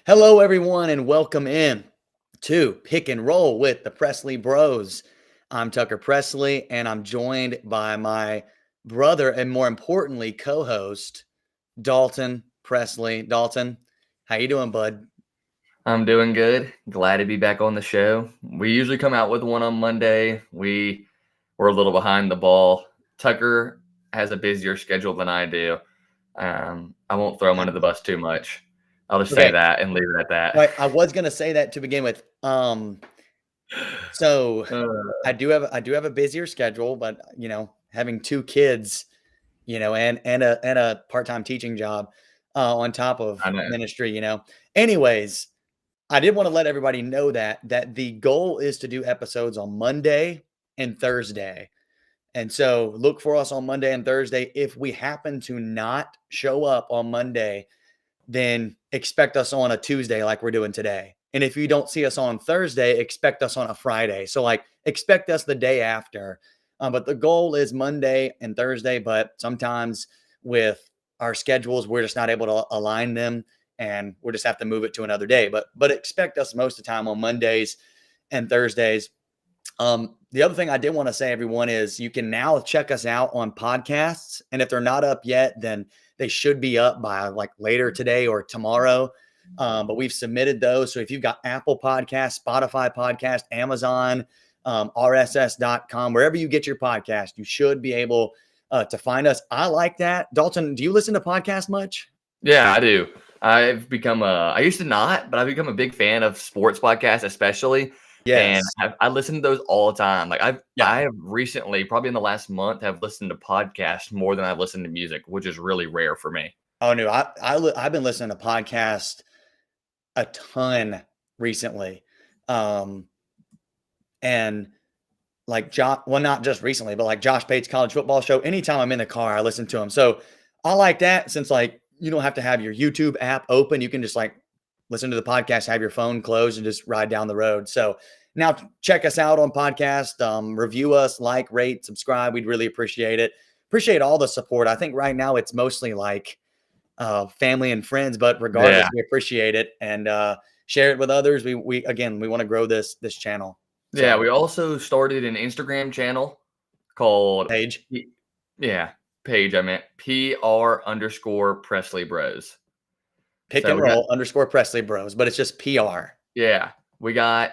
Hello, everyone, and welcome in to Pick and Roll with the Presley Bros. I'm Tucker Presley, and I'm joined by my brother and, more importantly, co-host Dalton Presley. Dalton, how you doing, bud? I'm doing good. Glad to be back on the show. We usually come out with one on Monday. We were a little behind the ball. Tucker has a busier schedule than I do. I won't throw him under the bus too much. I'll just say Okay, that and leave it at that. right. I was gonna say that to begin with. So Uh, I do have a busier schedule, but having two kids, and a part-time teaching job on top of I know. ministry. Anyways, I did want to let everybody know that the goal is to do episodes on Monday and Thursday. And so look for us on Monday and Thursday. If we happen to not show up on Monday, then expect us on a Tuesday like we're doing today. And if you don't see us on Thursday, expect us on a Friday. So expect us the day after. But the goal is Monday and Thursday. But sometimes with our schedules, we're just not able to align them, and we'll just have to move it to another day. But expect us most of the time on Mondays and Thursdays. The other thing I did want to say, everyone, is you can now check us out on podcasts. And if they're not up yet, then they should be up by like later today or tomorrow. But we've submitted those. So if you've got Apple Podcast, Spotify Podcast, Amazon, RSS.com, wherever you get your podcast, you should be able to find us. I like that. Dalton, do you listen to podcasts much? Yeah, I do. I used to not, but I've become a big fan of sports podcasts, especially. And Yes. I listen to those all the time. Like Yeah. I have recently, probably in the last month, have listened to podcasts more than I've listened to music, which is really rare for me. Oh no, I've been listening to podcasts a ton recently. Um, and like not just recently, but like Josh Pate's college football show. Anytime I'm in the car, I listen to him. So I like that, since like you don't have to have your YouTube app open. You can just like listen to the podcast, have your phone closed, and just ride down the road. So now check us out on podcast, review us, like, rate, subscribe. We'd really appreciate it. Appreciate all the support. I think right now it's mostly like family and friends, but regardless, Yeah. we appreciate it, and share it with others. We again, we want to grow this channel. Yeah, So we also started an Instagram channel called page. P yeah, page, I meant PR_Presley Bros. Pick So and roll underscore Presley Bros, but it's just PR. yeah, we have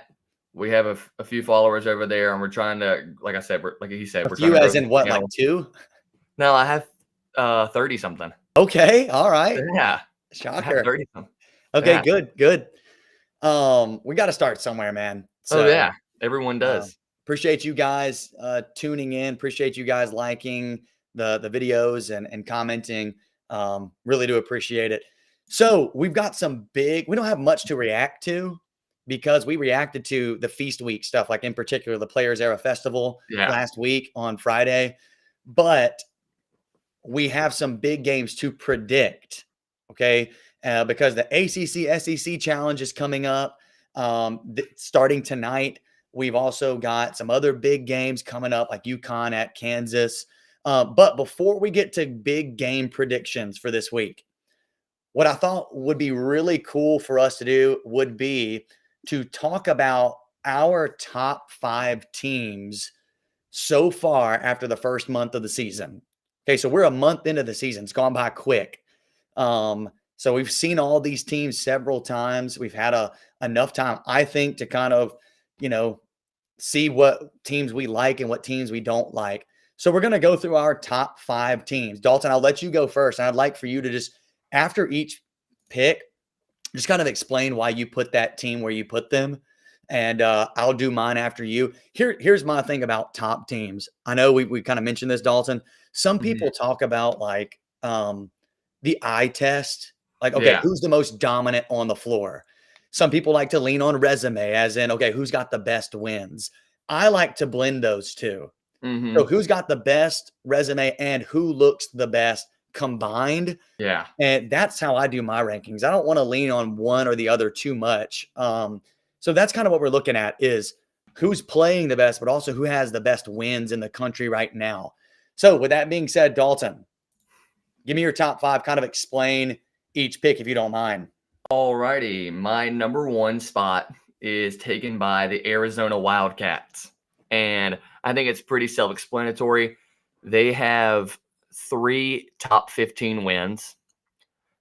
a few followers over there, and we're trying to, like I said, like he said, A we're trying few to grow as the in what, like channel. two? No, I have 30 something. Okay, all right. Yeah, I have Shocker. 30 something. Okay, Yeah. good, good. We got to start somewhere, man. Oh So yeah, everyone uh, does. appreciate you guys tuning in. Appreciate you guys liking the videos and commenting. Really do appreciate it. So we've got we don't have much to react to because we reacted to the Feast Week stuff, like in particular the Players Era Festival Yeah, last week on Friday. But we have some big games to predict, okay? Because the ACC SEC Challenge is coming up starting tonight. We've also got some other big games coming up, like UConn at Kansas. But before we get to big game predictions for this week, what I thought would be really cool for us to do would be to talk about our top 5 teams so far after the first month of the season. Okay, so we're a month into the season. It's gone by quick. So we've seen all these teams several times. We've had enough time, I think, to kind of, see what teams we like and what teams we don't like. So we're going to go through our top 5 teams. Dalton, I'll let you go first. And I'd like for you to just, after each pick, just kind of explain why you put that team where you put them. And I'll do mine after you. Here's my thing about top teams. I know we kind of mentioned this, Dalton. Some mhm, people talk about like the eye test. Like, okay, yeah, who's the most dominant on the floor? Some people like to lean on resume, as in, okay, who's got the best wins? I like to blend those two. So mhm, who's got the best resume and who looks the best combined? yeah, And that's how I do my rankings. I don't want to lean on one or the other too much. So that's kind of what we're looking at, is who's playing the best, but also who has the best wins in the country right now. So with that being said, Dalton, give me your top 5. Kind of explain each pick if you don't mind. Alrighty, my number one spot is taken by the Arizona Wildcats. And I think it's pretty self explanatory. They have 3 top 15 wins.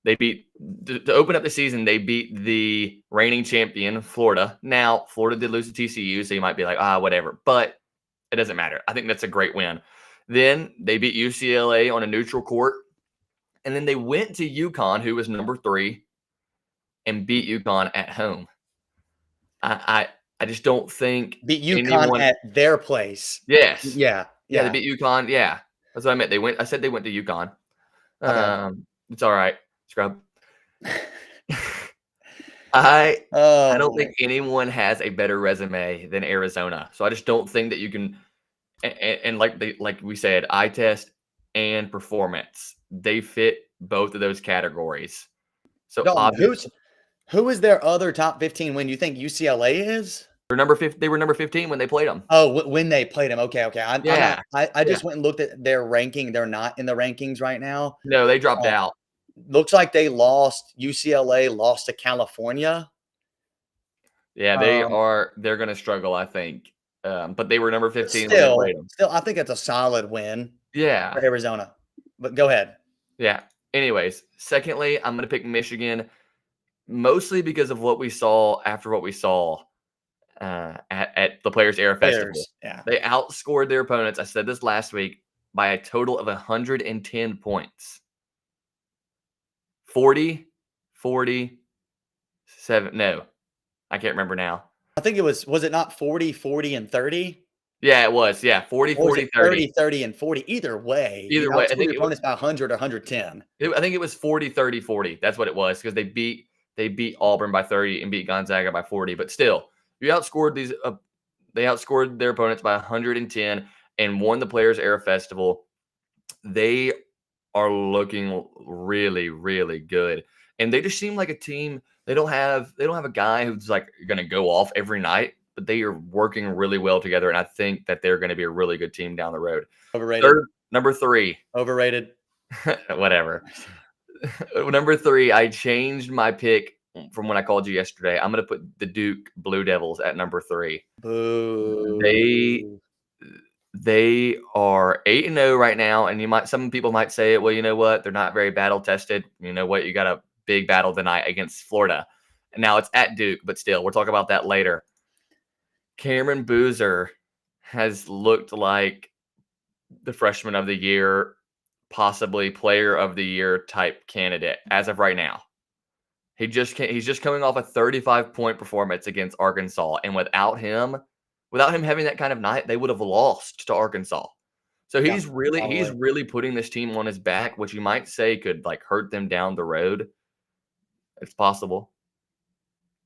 They beat, to open up the season, they beat the reigning champion, Florida. Now, Florida did lose to TCU, so you might be like, whatever. But it doesn't matter. I think that's a great win. Then they beat UCLA on a neutral court. And then they went to UConn, who was number 3, and beat UConn at home. I just don't think Beat UConn anyone. at their place. Yes. Yeah. Yeah, they beat UConn. Yeah. That's what I meant. I said they went to UConn. It's all right. Scrub. I don't think anyone has a better resume than Arizona. So I just don't think that you can and like we said, eye test and performance. They fit both of those categories. So Dalton, obviously who is their other top 15 win? You think UCLA is? they were number 15 when they played them. Oh, when they played them. Okay. Yeah. I just went and looked at their ranking. They're not in the rankings right now. No, they dropped out. Looks like they lost. UCLA lost to California. Yeah, they're going to struggle, I think. But they were number 15 when they played them. Still, I think it's a solid win. Yeah. For Arizona. But go ahead. Yeah. Anyways, secondly, I'm going to pick Michigan, mostly because of what we saw after what we saw at the Players Era Festival. Yeah. They outscored their opponents. I said this last week by a total of 110 points. 40, 47. No, I can't remember now. I think it was it not 40, 40, and 30? Yeah, it was. Yeah, 40, 40, 30. 30, and 40. Either way. Either way. I think your opponents by 100 or 110. I think it was 40, 30, 40. That's what it was because they beat Auburn by 30 and beat Gonzaga by 40. But still, you outscored these. They outscored their opponents by 110 and won the Players Era Festival. They are looking really, really good, and they just seem like a team. They don't have a guy who's like going to go off every night, but they are working really well together, and I think that they're going to be a really good team down the road. Overrated. Number 3. Overrated. Whatever. Number 3, I changed my pick from when I called you yesterday. I'm going to put the Duke Blue Devils at number 3. Boo. They are 8-0 right now, and some people might say, well, you know what? They're not very battle tested. You know what? You got a big battle tonight against Florida. And now it's at Duke, but still, we'll talk about that later. Cameron Boozer has looked like the freshman of the year, possibly player of the year type candidate as of right now. He's just coming off a 35-point performance against Arkansas, and without him having that kind of night, they would have lost to Arkansas. So he's really putting this team on his back, which you might say could like hurt them down the road. It's possible.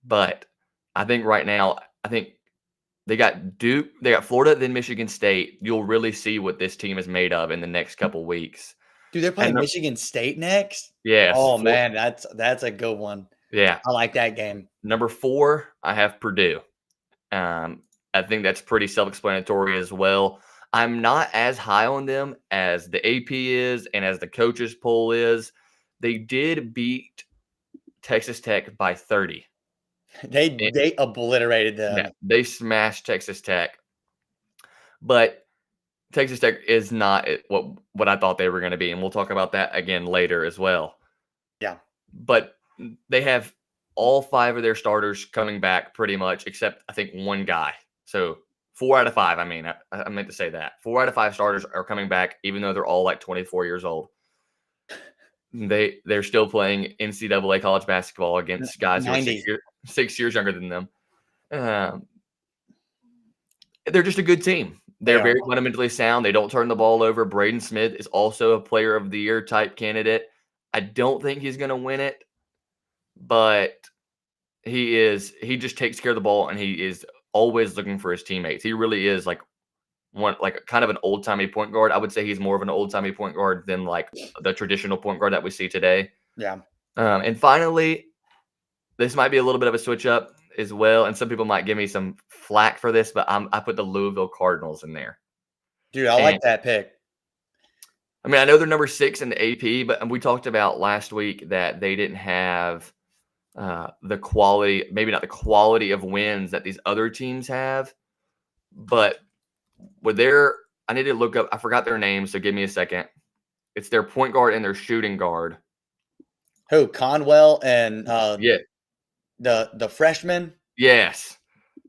But I think right now, they got Duke, they got Florida, then Michigan State. You'll really see what this team is made of in the next couple weeks. Dude, they're playing Michigan State next? Yes. Oh, man, that's a good one. Yeah. I like that game. Number 4, I have Purdue. I think that's pretty self-explanatory as well. I'm not as high on them as the AP is and as the coaches poll is. They did beat Texas Tech by 30. They obliterated them. Yeah, they smashed Texas Tech. But Texas Tech is not what I thought they were going to be, and we'll talk about that again later as well. Yeah. But they have all 5 of their starters coming back pretty much, except I think one guy. So 4 out of 5. I mean, I meant to say that 4 out of 5 starters are coming back, even though they're all like 24 years old. They're still playing NCAA college basketball against guys who are 6 years younger than them. They're just a good team. They're very fundamentally sound. They don't turn the ball over. Braden Smith is also a player of the year type candidate. I don't think he's going to win it, but he just takes care of the ball, and he is always looking for his teammates. He really is like kind of an old-timey point guard. I would say he's more of an old-timey point guard than like the traditional point guard that we see today. Yeah. And finally, this might be a little bit of a switch up as well, and some people might give me some flack for this, but I put the Louisville Cardinals in there. Dude, I like that pick. I mean, I know they're number 6 in the AP, but we talked about last week that they didn't have the quality, maybe not the quality of wins that these other teams have, but I need to look up, I forgot their names, so give me a second. It's their point guard and their shooting guard. Who? Conwell and Yeah. the freshman? Yes.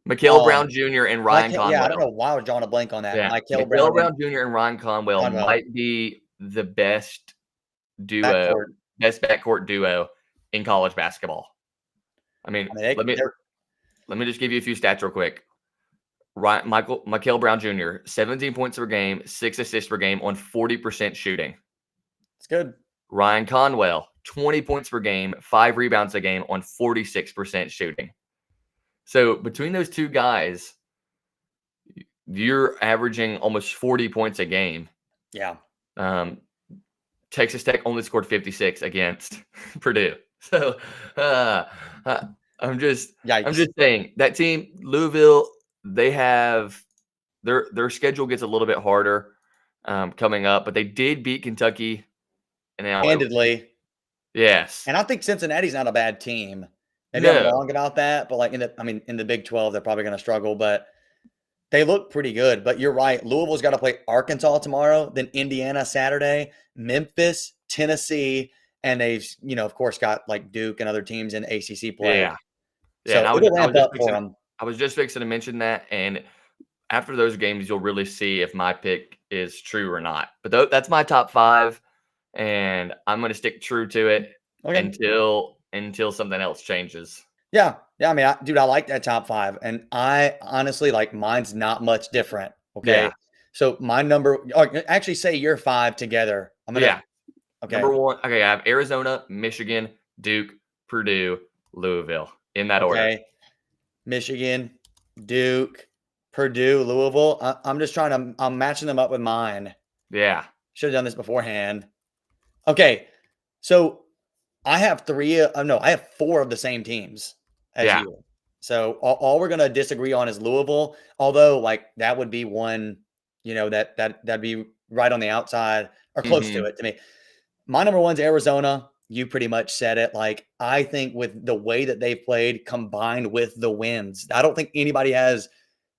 Mikael Brown Jr. and Ryan Conwell. Yeah, I don't know why I was drawing a blank on that. Yeah. Mikael Mikael Brown Brown Jr. and Ryan Conwell might be the best backcourt duo in college basketball. I mean, let me just give you a few stats real quick. Mikael Brown Jr., 17 points per game, 6 assists per game on 40% shooting. It's good. Ryan Conwell, 20 points per game, 5 rebounds a game on 46% shooting. So between those two guys, you're averaging almost 40 points a game. Yeah. Texas Tech only scored 56 against Purdue. So I'm just saying that team, Louisville, they have their schedule gets a little bit harder coming up, but they did beat Kentucky handedly. Yes. And I think Cincinnati's not a bad team. Maybe I'm wrong about that, but in the Big 12, they're probably going to struggle, but they look pretty good. But you're right. Louisville's got to play Arkansas tomorrow, then Indiana Saturday, Memphis, Tennessee, and they've, of course, got like Duke and other teams in ACC play. Yeah. So it'll ramp up for them. I was just fixing to mention that, and after those games, you'll really see if my pick is true or not. But that's my top 5, and I'm going to stick true to it until something else changes. Yeah. I mean, I like that top 5, and I honestly mine's not much different. Okay. Yeah. So my number, actually say your 5 together. Okay. Number 1. Okay. I have Arizona, Michigan, Duke, Purdue, Louisville in that order. Michigan, Duke, Purdue, Louisville. I'm matching them up with mine. Yeah. Should have done this beforehand. Okay. So I have 4 of the same teams as you. So all we're going to disagree on is Louisville, although that would be one, that'd be right on the outside or close to it to me. My number 1's Arizona. You pretty much said it. I think with the way that they've played combined with the wins, I don't think anybody has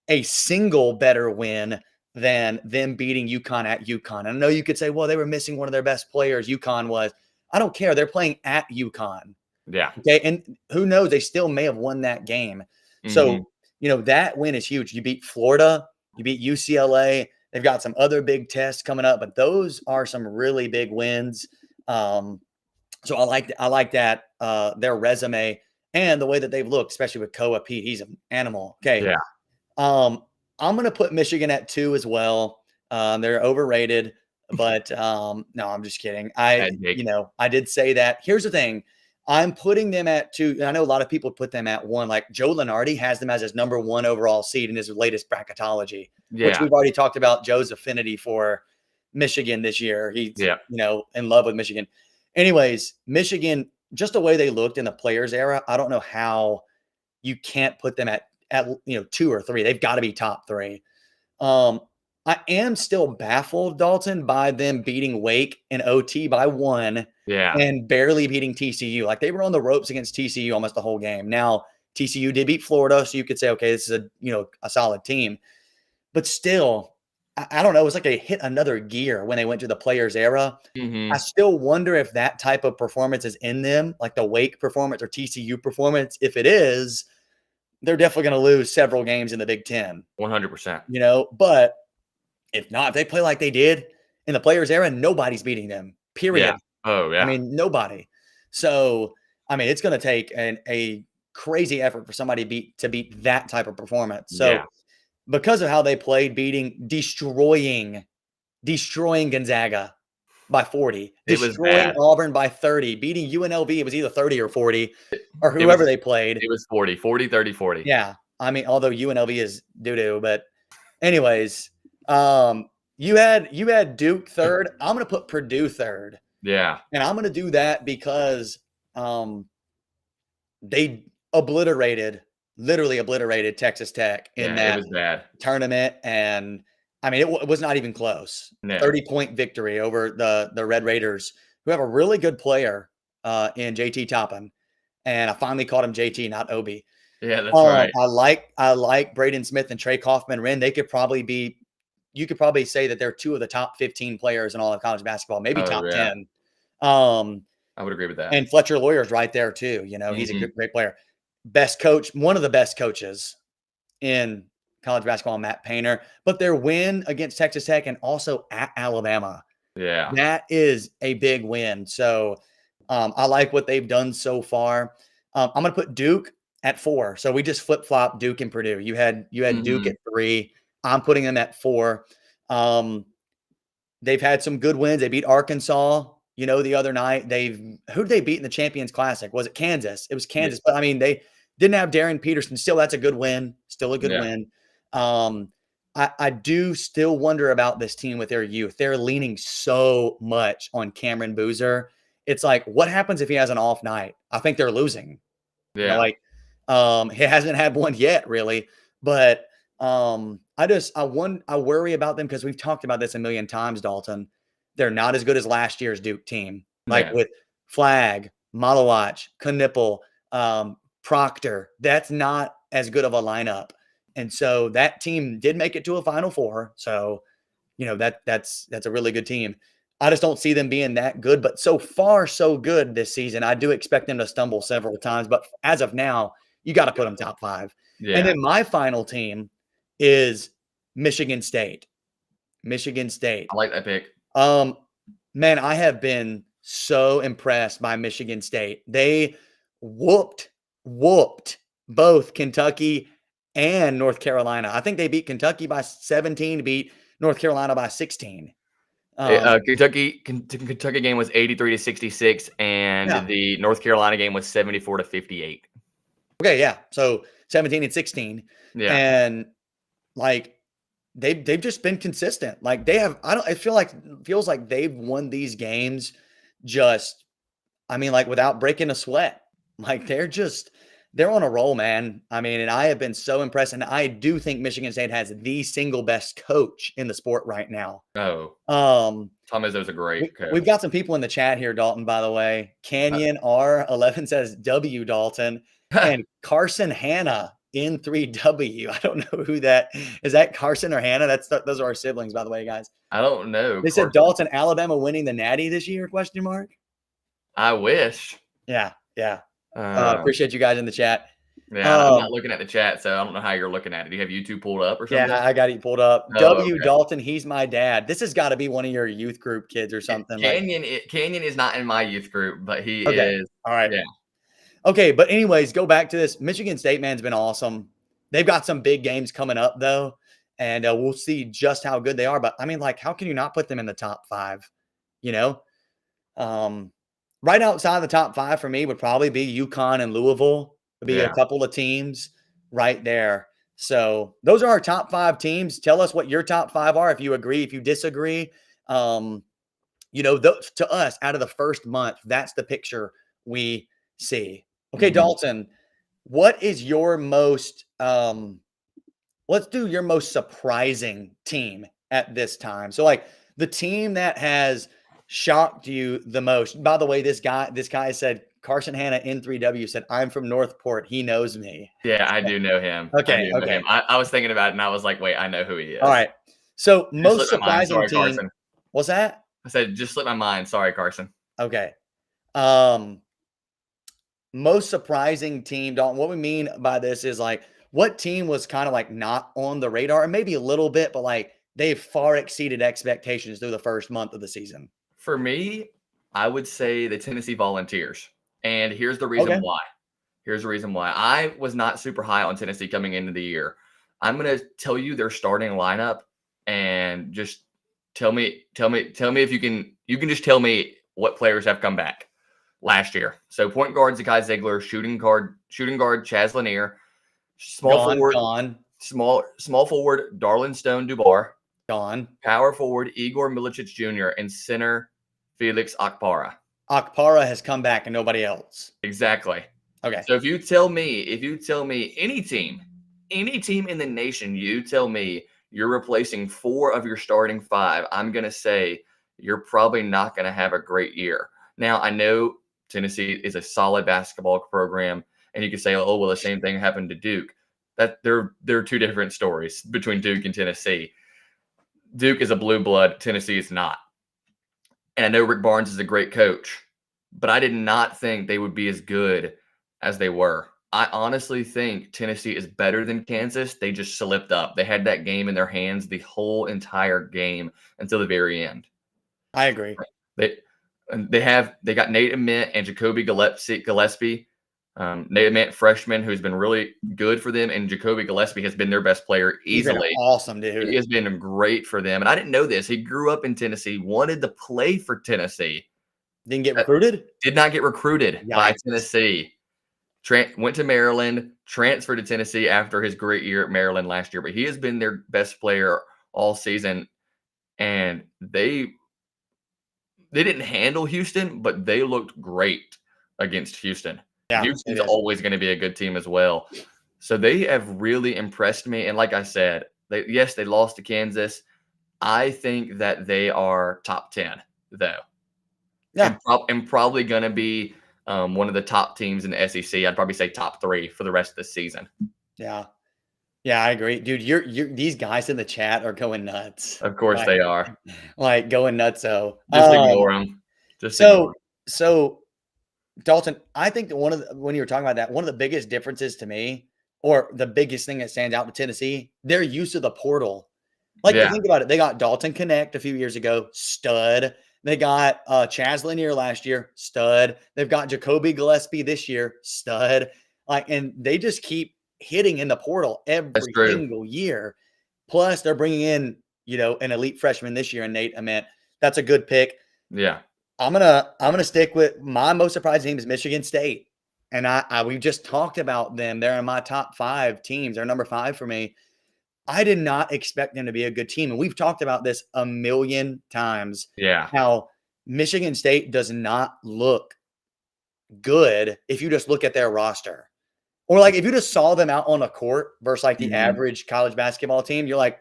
a single better win than them beating UConn at UConn. And I know you could say, well, they were missing one of their best players. UConn was. I don't care. They're playing at UConn. Yeah. Okay. And who knows? They still may have won that game. So, that win is huge. You beat Florida. You beat UCLA. They've got some other big tests coming up, but those are some really big wins. So I like that, their resume and the way that they've looked, especially with Koa Pete. He's an animal. Okay. Yeah. I'm going to put Michigan at 2 as well. They're overrated, but no, I'm just kidding. I did say that. Here's the thing. I'm putting them at 2. And I know a lot of people put them at 1. Like Joe Lunardi has them as his number 1 overall seed in his latest bracketology, which we've already talked about Joe's affinity for Michigan this year. He's, in love with Michigan. Anyways, Michigan, just the way they looked in the players era, I don't know how you can't put them at 2 or 3. They've got to be top 3. I am still baffled, Dalton, by them beating Wake in OT by 1 and barely beating TCU. They were on the ropes against TCU almost the whole game. Now, TCU did beat Florida, so you could say, okay, this is a solid team. But still, I don't know. It was like they hit another gear when they went to the players era. I still wonder if that type of performance is in them, like the Wake performance or TCU performance. If it is, they're definitely going to lose several games in the Big Ten. 100%. But if not, if they play like they did in the players era, nobody's beating them, period. Yeah. Oh, yeah. I mean, nobody. So, I mean, it's going to take a crazy effort for somebody to beat that type of performance. So, because of how they played, destroying Gonzaga by 40, destroying Auburn by 30, beating UNLV, it was either 30 or 40, or whoever they played. It was 40, 30, 40. Yeah. I mean, although UNLV is doo-doo, but anyways, you had Duke 3rd. I'm going to put Purdue 3rd. Yeah. And I'm going to do that because they literally obliterated Texas Tech in that tournament. And I mean, it was not even close. No. 30-point victory over the Red Raiders, who have a really good player in JT Toppin. And I finally called him JT, not Obi. Yeah, that's right. I like Braden Smith and Trey Kaufman-Renn. They could probably be you could probably say that they're 2 of the top 15 players in all of college basketball, maybe Oh, top yeah. 10. Um, I would agree with that. and Fletcher Lawyer's right there too. He's a Mhm. great player. Best coach, one of the best coaches in college basketball, Matt Painter. But their win against Texas Tech and also at Alabama, Yeah. that is a big win. So I like what they've done so far. I'm going to put Duke at 4. So we just flip flop Duke and Purdue. You had Duke Mhm. at 3. I'm putting them at 4. They've had some good wins. They beat Arkansas, the other night. Who'd they beat in the Champions Classic? Was it Kansas? It was Yeah. Kansas. But I mean, they didn't have Darren Peterson. Still, that's a good win. Still a good Yeah. win. I do still wonder about this team with their youth. They're leaning so much on Cameron Boozer. It's like, what happens if he has an off night? I think they're losing. Yeah. He hasn't had one yet, really. But I worry about them because we've talked about this a million times, Dalton. They're not as good as last year's Duke team. Like Yeah. with Flag, Malawach, Knipple, Proctor. That's not as good of a lineup. And so that team did make it to a Final Four. So, that's a really good team. I just don't see them being that good, but so far so good this season. I do expect them to stumble several times, but as of now, you got to put them top 5. And Yeah. then my final team is Michigan State. Michigan State. I like that pick. Man, I have been so impressed by Michigan State. They whooped both Kentucky and North Carolina. I think they beat Kentucky by 17, beat North Carolina by 16. Kentucky game was 83-66, and Yeah. the North Carolina game was 74-58. Okay, yeah. So 17 and 16. Yeah. And like they've just been consistent. Like they have feels like they've won these games just like without breaking a sweat. Like they're on a roll, man. And I have been so impressed. And I do think Michigan State has the single best coach in the sport right now. Oh, Um, Tom Izzo's a great coach. We've got some people in the chat here, Dalton, by the way. Canyon R11 says W Dalton and Carson Hanna N3W. I don't know who that is. That Carson or Hannah? Those are our siblings, by the way, guys. I don't know. They said Dalton, Alabama winning the Natty this year? Question mark. I wish. Yeah. Appreciate you guys in the chat. Yeah, I'm not looking at the chat, so I don't know how you're looking at it. Do you have YouTube pulled up or something? Yeah, I got it pulled up. Okay. Dalton, he's my dad. This has got to be one of your youth group kids or something. Canyon is not in my youth group, but he is. All right. Yeah. Okay, but anyways, go back to this. Michigan State, man's been awesome. They've got some big games coming up, though, and we'll see just how good they are. But, how can you not put them in the top 5? Right outside the top 5 for me would probably be UConn and Louisville. Would be a couple of teams right there. So those are our top 5 teams. Tell us what your top 5 are, if you agree, if you disagree. To us, out of the first month, that's the picture we see. Okay, Dalton, what is your most let's do your most surprising team at this time. So the team that has shocked you the most. By the way, this guy said Carson Hanna N3W said, I'm from Northport. He knows me. Yeah, I do know him. Okay. I was thinking about it and I was like, wait, I know who he is. All right. So most surprising team. Carson. What's that? I said, just slipped my mind. Sorry, Carson. Okay. Most surprising team, Dalton. What we mean by this is what team was kind of not on the radar, and maybe a little bit, but they've far exceeded expectations through the first month of the season. For me, I would say the Tennessee Volunteers. And here's the reason why. I was not super high on Tennessee coming into the year. I'm going to tell you their starting lineup and just tell me if you can just tell me what players have come back last year. So point guard Zakai Ziegler, shooting guard Chaz Lanier, small forward Darlin Stone Dubar, gone. Power forward Igor Milicic Jr. and center Felix Akpara. Akpara has come back and nobody else. Exactly. Okay. So if you tell me any team in the nation, you tell me you're replacing 4 of your starting 5, I'm going to say you're probably not going to have a great year. Now, I know Tennessee is a solid basketball program, and you could say, "Oh, well, the same thing happened to Duke." That they're two different stories between Duke and Tennessee. Duke is a blue blood. Tennessee is not. And I know Rick Barnes is a great coach, but I did not think they would be as good as they were. I honestly think Tennessee is better than Kansas. They just slipped up. They had that game in their hands the whole entire game until the very end. I agree. They they got Nate Ament and Jacoby Gillespie. Nate Ament, freshman, who's been really good for them, and Jacoby Gillespie has been their best player easily. He's been awesome, dude. He has been great for them. And I didn't know this. He grew up in Tennessee, wanted to play for Tennessee. Didn't get recruited? Did not get recruited by Yikes. Tennessee. Went to Maryland, transferred to Tennessee after his great year at Maryland last year. But he has been their best player all season. And they didn't handle Houston, but they looked great against Houston. Yeah, Houston's always going to be a good team as well. So they have really impressed me. And like I said, they lost to Kansas. I think that they are top 10, though. Yeah. And probably going to be one of the top teams in the SEC. I'd probably say top 3 for the rest of the season. Yeah. Yeah, I agree. Dude, you're these guys in the chat are going nuts. Of course they are. Like going nutso. Just ignore them. So Dalton, I think that when you were talking about that, one of the biggest differences to me, or the biggest thing that stands out to Tennessee, their use of the portal. Like, think about it. They got Dalton Connect a few years ago, stud. They got Chaz Lanier last year, stud. They've got Jacoby Gillespie this year, stud. Like, and they just keep hitting in the portal every single year. Plus, they're bringing in, an elite freshman this year, and Nate Ament. That's a good pick. Yeah. I'm gonna stick with my most surprising team is Michigan State, and we just talked about them. They're in my top 5 teams. They're number 5 for me. I did not expect them to be a good team, and we've talked about this a million times. Yeah, how Michigan State does not look good if you just look at their roster, or like if you just saw them out on a court versus like the average college basketball team, you're like,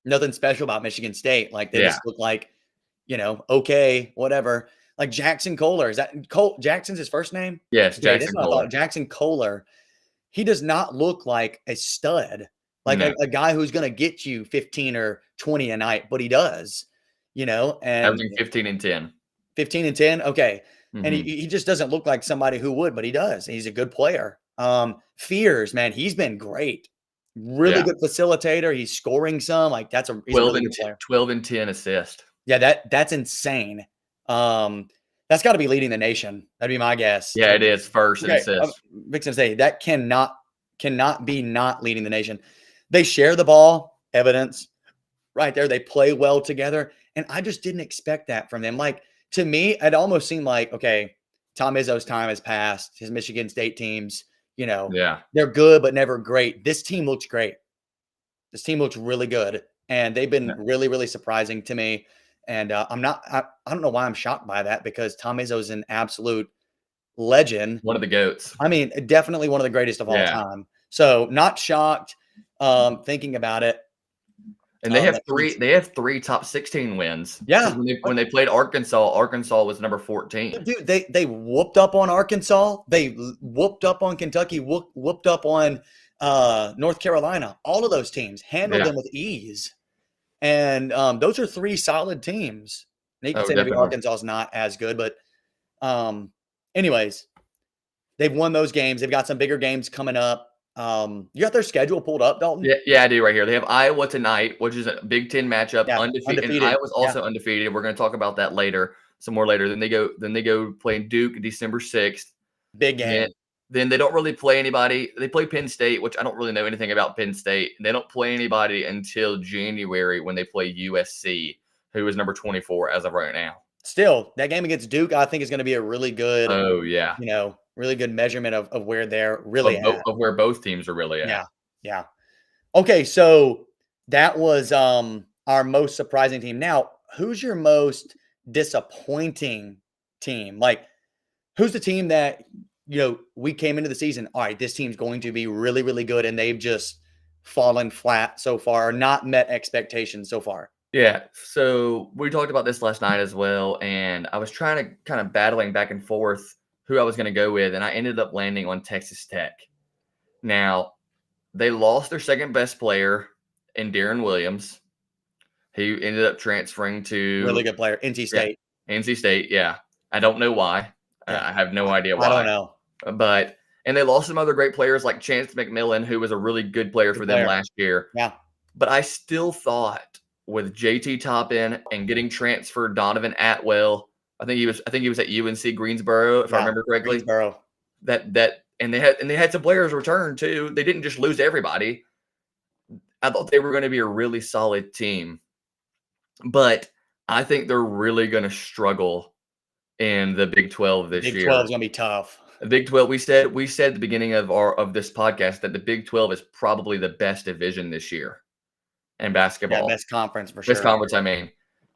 nothing special about Michigan State. Like they just look like, okay, whatever. Like Jackson Kohler. Is that Jackson's his first name? Yes, Jackson Kohler. Jackson Kohler. He does not look like a stud, like a guy who's going to get you 15 or 20 a night, but he does, and averaging 15 and 10. 15 and 10. Okay. And he just doesn't look like somebody who would, but he does. He's a good player. Fears, man, he's been great. Really good facilitator. He's scoring some. Like he's a really good player. 12 and 10 assist. Yeah, that's insane. That's got to be leading the nation. That'd be my guess. Yeah, it is first in assists. I'm fixing to say that cannot be not leading the nation. They share the ball, evidence right there. They play well together, and I just didn't expect that from them. Like to me, it almost seemed like, okay, Tom Izzo's time has passed. His Michigan State teams, they're good but never great. This team looks great. This team looks really good, and they've been really, really surprising to me. And I don't know why I'm shocked by that, because Tom Izzo is an absolute legend. One of the GOATs. I mean, definitely one of the greatest of all time. So not shocked thinking about it. And they have 3 top 16 wins. Yeah. When they played Arkansas was number 14. Dude, they whooped up on Arkansas. They whooped up on Kentucky, whooped up on North Carolina. All of those teams handled them with ease. And those are 3 solid teams. And you can say maybe Arkansas is not as good, but anyways, they've won those games. They've got some bigger games coming up. You got their schedule pulled up, Dalton? Yeah, I do right here. They have Iowa tonight, which is a Big Ten matchup, undefeated. And Iowa's also undefeated. We're going to talk about that some more later. Then they go play Duke December 6th. Big game. Then they don't really play anybody. They play Penn State, which I don't really know anything about Penn State. They don't play anybody until January when they play USC, who is number 24 as of right now. Still, that game against Duke, I think, is going to be a really good, really good measurement of where they're really at. Of where both teams are really at. Yeah. Okay, so that was our most surprising team. Now, who's your most disappointing team? Like, who's the team that we came into the season, all right, this team's going to be really, really good, and they've just fallen flat so far, or not met expectations so far? Yeah. So we talked about this last night as well, and I was trying to kind of battling back and forth who I was going to go with, and I ended up landing on Texas Tech. Now, they lost their second best player in Darren Williams. He ended up transferring Really to good player. NC yeah, State. NC State. Yeah. I don't know why. Yeah. I have no idea I don't why. know. But and they lost some other great players like Chance McMillan, who was a really good player Good for them player. last year. Yeah. But I still thought with JT Toppin and getting transferred Donovan Atwell, I think he was at UNC Greensboro, if I Yeah. remember correctly. Greensboro. That and they had some players return too. They didn't just lose everybody. I thought they were going to be a really solid team. But I think they're really going to struggle in the Big 12 this Big year. 12 is going to be tough. The Big 12, we said at the beginning of this podcast that the Big 12 is probably the best division this year in Yeah, basketball. best conference for sure. Best conference, I mean.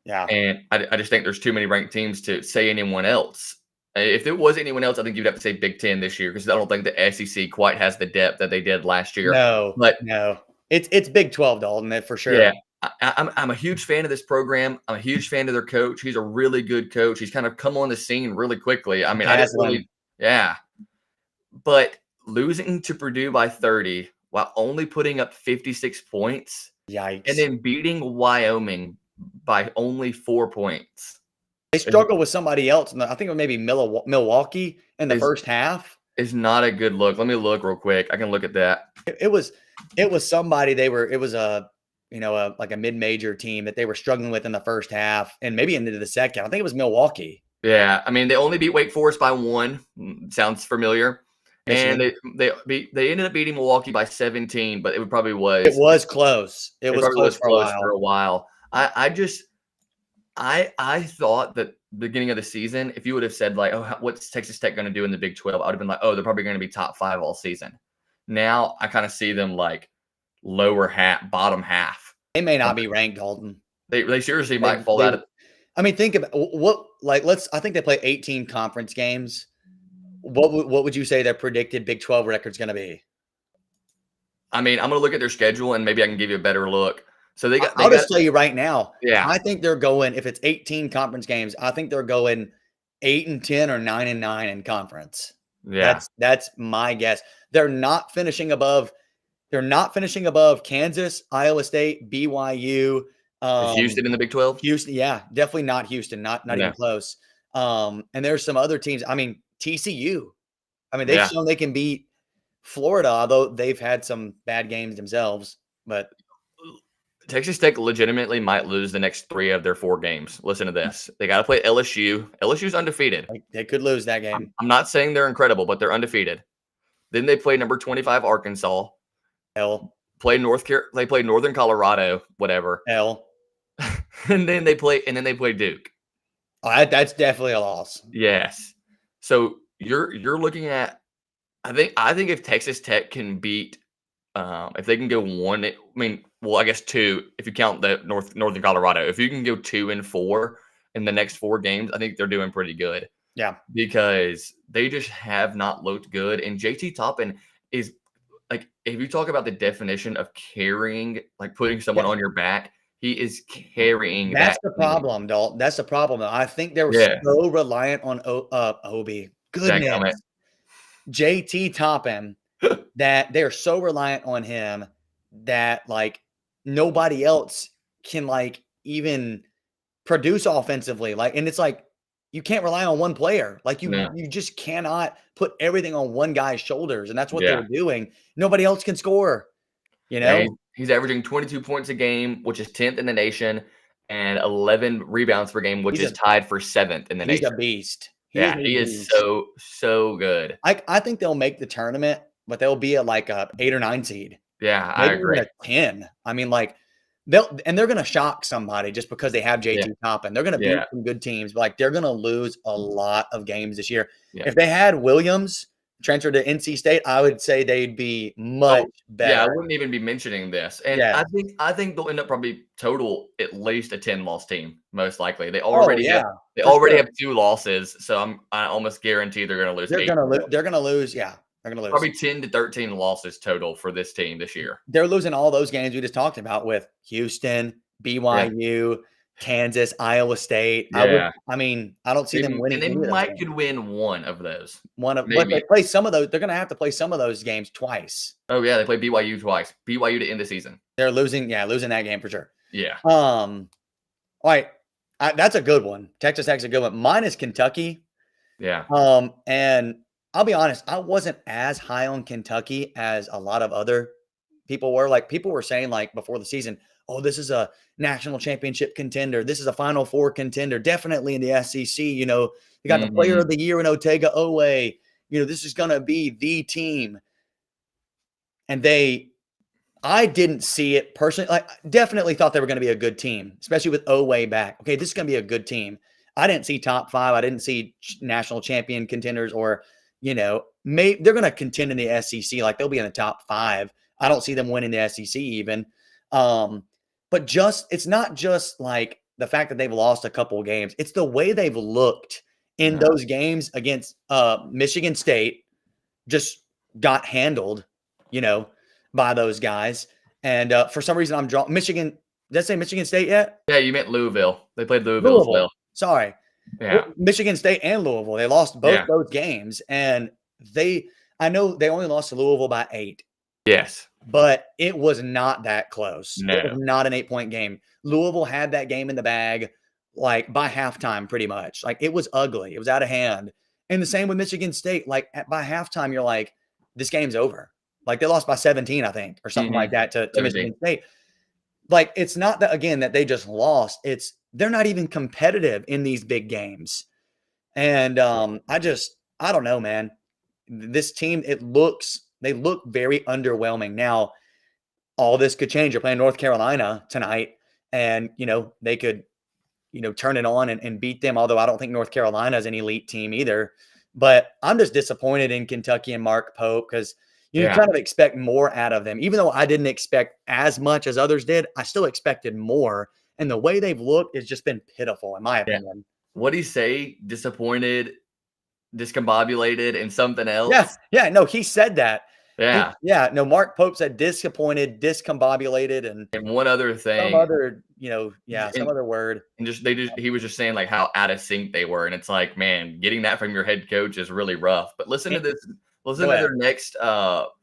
Yeah. And I just think there's too many ranked teams to say anyone else. If there was anyone else, I think you'd have to say Big 10 this year because I don't think the SEC quite has the depth that they did last year. No. But no. It's Big 12, Dalton, for sure. yeah, I'm a huge fan of this program. I'm a huge fan of their coach. He's a really good coach. He's kind of come on the scene really quickly. I mean, I didn't Haslam. really, yeah. But losing to Purdue by 30 while only putting up 56 points Yikes. and then beating Wyoming by only 4 points. They struggled with somebody else. I think it was maybe Milwaukee in the first half. Is not a good look. Let me look real quick. I can look at that. It was somebody it was a like a mid-major team that they were struggling with in the first half and maybe into the second. I think it was Milwaukee. Yeah, I mean they only beat Wake Forest by 1. Sounds familiar. Michigan. And they ended up beating Milwaukee by 17, but it probably was. It was close. It was probably close for a while. I thought that beginning of the season, if you would have said like, oh, what's Texas Tech going to do in the Big 12? I would have been like, oh, they're probably going to be top 5 all season. Now I kind of see them like lower half, bottom half. They may not be ranked, Dalton. They seriously might fall out of. I mean, think about I think they play 18 conference games. What would you say their predicted Big 12 record's going to be? I mean, I'm going to look at their schedule and maybe I can give you a better look. So I'll just tell you right now. Yeah, I think they're going. If it's 18 conference games, I think they're going 8-10 or 9-9 in conference. Yeah, that's my guess. They're not finishing above. They're not finishing above Kansas, Iowa State, BYU. Is Houston in the Big 12? Houston, yeah, definitely not Houston. Not even close. And there's some other teams. I mean, TCU. I mean, they've shown they can beat Florida, although they've had some bad games themselves. But Texas Tech legitimately might lose the next 3 of their 4 games. Listen to this. They got to play LSU. LSU's undefeated. They could lose that game. I'm not saying they're incredible, but they're undefeated. Then they play number 25 Arkansas. They play Northern Colorado, whatever. And then they play Duke. Oh, that's definitely a loss. Yes. So you're looking at I think if Texas Tech can beat if they can go 1, I mean, well, I guess 2 if you count the Northern Colorado. If you can go 2-4 in the next 4 games, I think they're doing pretty good. Yeah. Because they just have not looked good. And JT Toppin is like, if you talk about the definition of carrying, like putting someone on your back, he is carrying. That's the problem, Dalton. That's the problem. I think they were so reliant on Obi. Goodness. JT Toppin that they're so reliant on him that like nobody else can like even produce offensively. Like, and it's like you can't rely on one player. Like you just cannot put everything on one guy's shoulders, and that's what they're doing. Nobody else can score. You know, he's averaging 22 points a game, which is 10th in the nation, and 11 rebounds per game, which is tied for 7th in the nation. He's a beast. He is so good. I think they'll make the tournament, but they'll be at like a 8 or 9 seed. Yeah, I agree. A 10. I mean, like they're going to shock somebody just because they have JT Toppin. They're going to beat some good teams, but like they're going to lose a lot of games this year. If they had Williams transferred to NC State, I would say they'd be much better. Yeah, I wouldn't even be mentioning this. And I think they'll end up probably total at least a 10-loss team, most likely. They already have 2 losses, so I almost guarantee they're going to lose. They're going to lose. Yeah, they're going to lose. Probably 10 to 13 losses total for this team this year. They're losing all those games we just talked about with Houston, Yeah. BYU, Kansas, Iowa State. Yeah. I don't see them And winning they any of those might games. could win one of those. But they Maybe. play some of those. They're going to have to play some of those games twice. Oh, yeah, they played BYU twice. BYU to end the season. They're losing that game for sure. Yeah. All right. That's a good one. Texas Tech's a good one. Mine is Kentucky. Yeah. And I'll be honest, I wasn't as high on Kentucky as a lot of other people were. Like people were saying, like before the season, oh, this is a national championship contender. This is a Final Four contender, definitely in the SEC. You know, they got the Player of the Year in Otega Owe. You know, this is going to be the team. And I didn't see it personally. Like, definitely thought they were going to be a good team, especially with Owe back. Okay, this is going to be a good team. I didn't see top 5. I didn't see national champion contenders or, you know, they're going to contend in the SEC. Like they'll be in the top 5. I don't see them winning the SEC even. But it's not just like the fact that they've lost a couple of games. It's the way they've looked in those games against Michigan State. Just got handled, you know, by those guys. And for some reason, I'm drawing Michigan. Did I say Michigan State yet? Yeah, you meant Louisville. They played Louisville as well. Sorry. Yeah. Michigan State and Louisville. They lost both those games. And I know they only lost to Louisville by 8. Yes. But it was not that close. No. It was not an 8-point game. Louisville had that game in the bag, like by halftime, pretty much. Like it was ugly. It was out of hand. And the same with Michigan State. Like by halftime, you're like, this game's over. Like they lost by 17, I think, or something like that to Michigan State. Like it's not that again that they just lost. It's they're not even competitive in these big games. And I don't know, man. This team, they look very underwhelming. Now, all this could change. You're playing North Carolina tonight, and you know, they could, you know, turn it on and beat them. Although I don't think North Carolina is an elite team either. But I'm just disappointed in Kentucky and Mark Pope because you kind of expect more out of them. Even though I didn't expect as much as others did, I still expected more. And the way they've looked has just been pitiful, in my opinion. What'd he say? Disappointed, discombobulated, and something else? Yes. Yeah. No, he said that. Yeah. No, Mark Pope said disappointed, discombobulated, and one other thing. Some other, some other word. And he was just saying like how out of sync they were. And it's like, man, getting that from your head coach is really rough. But listen to this. Listen to their next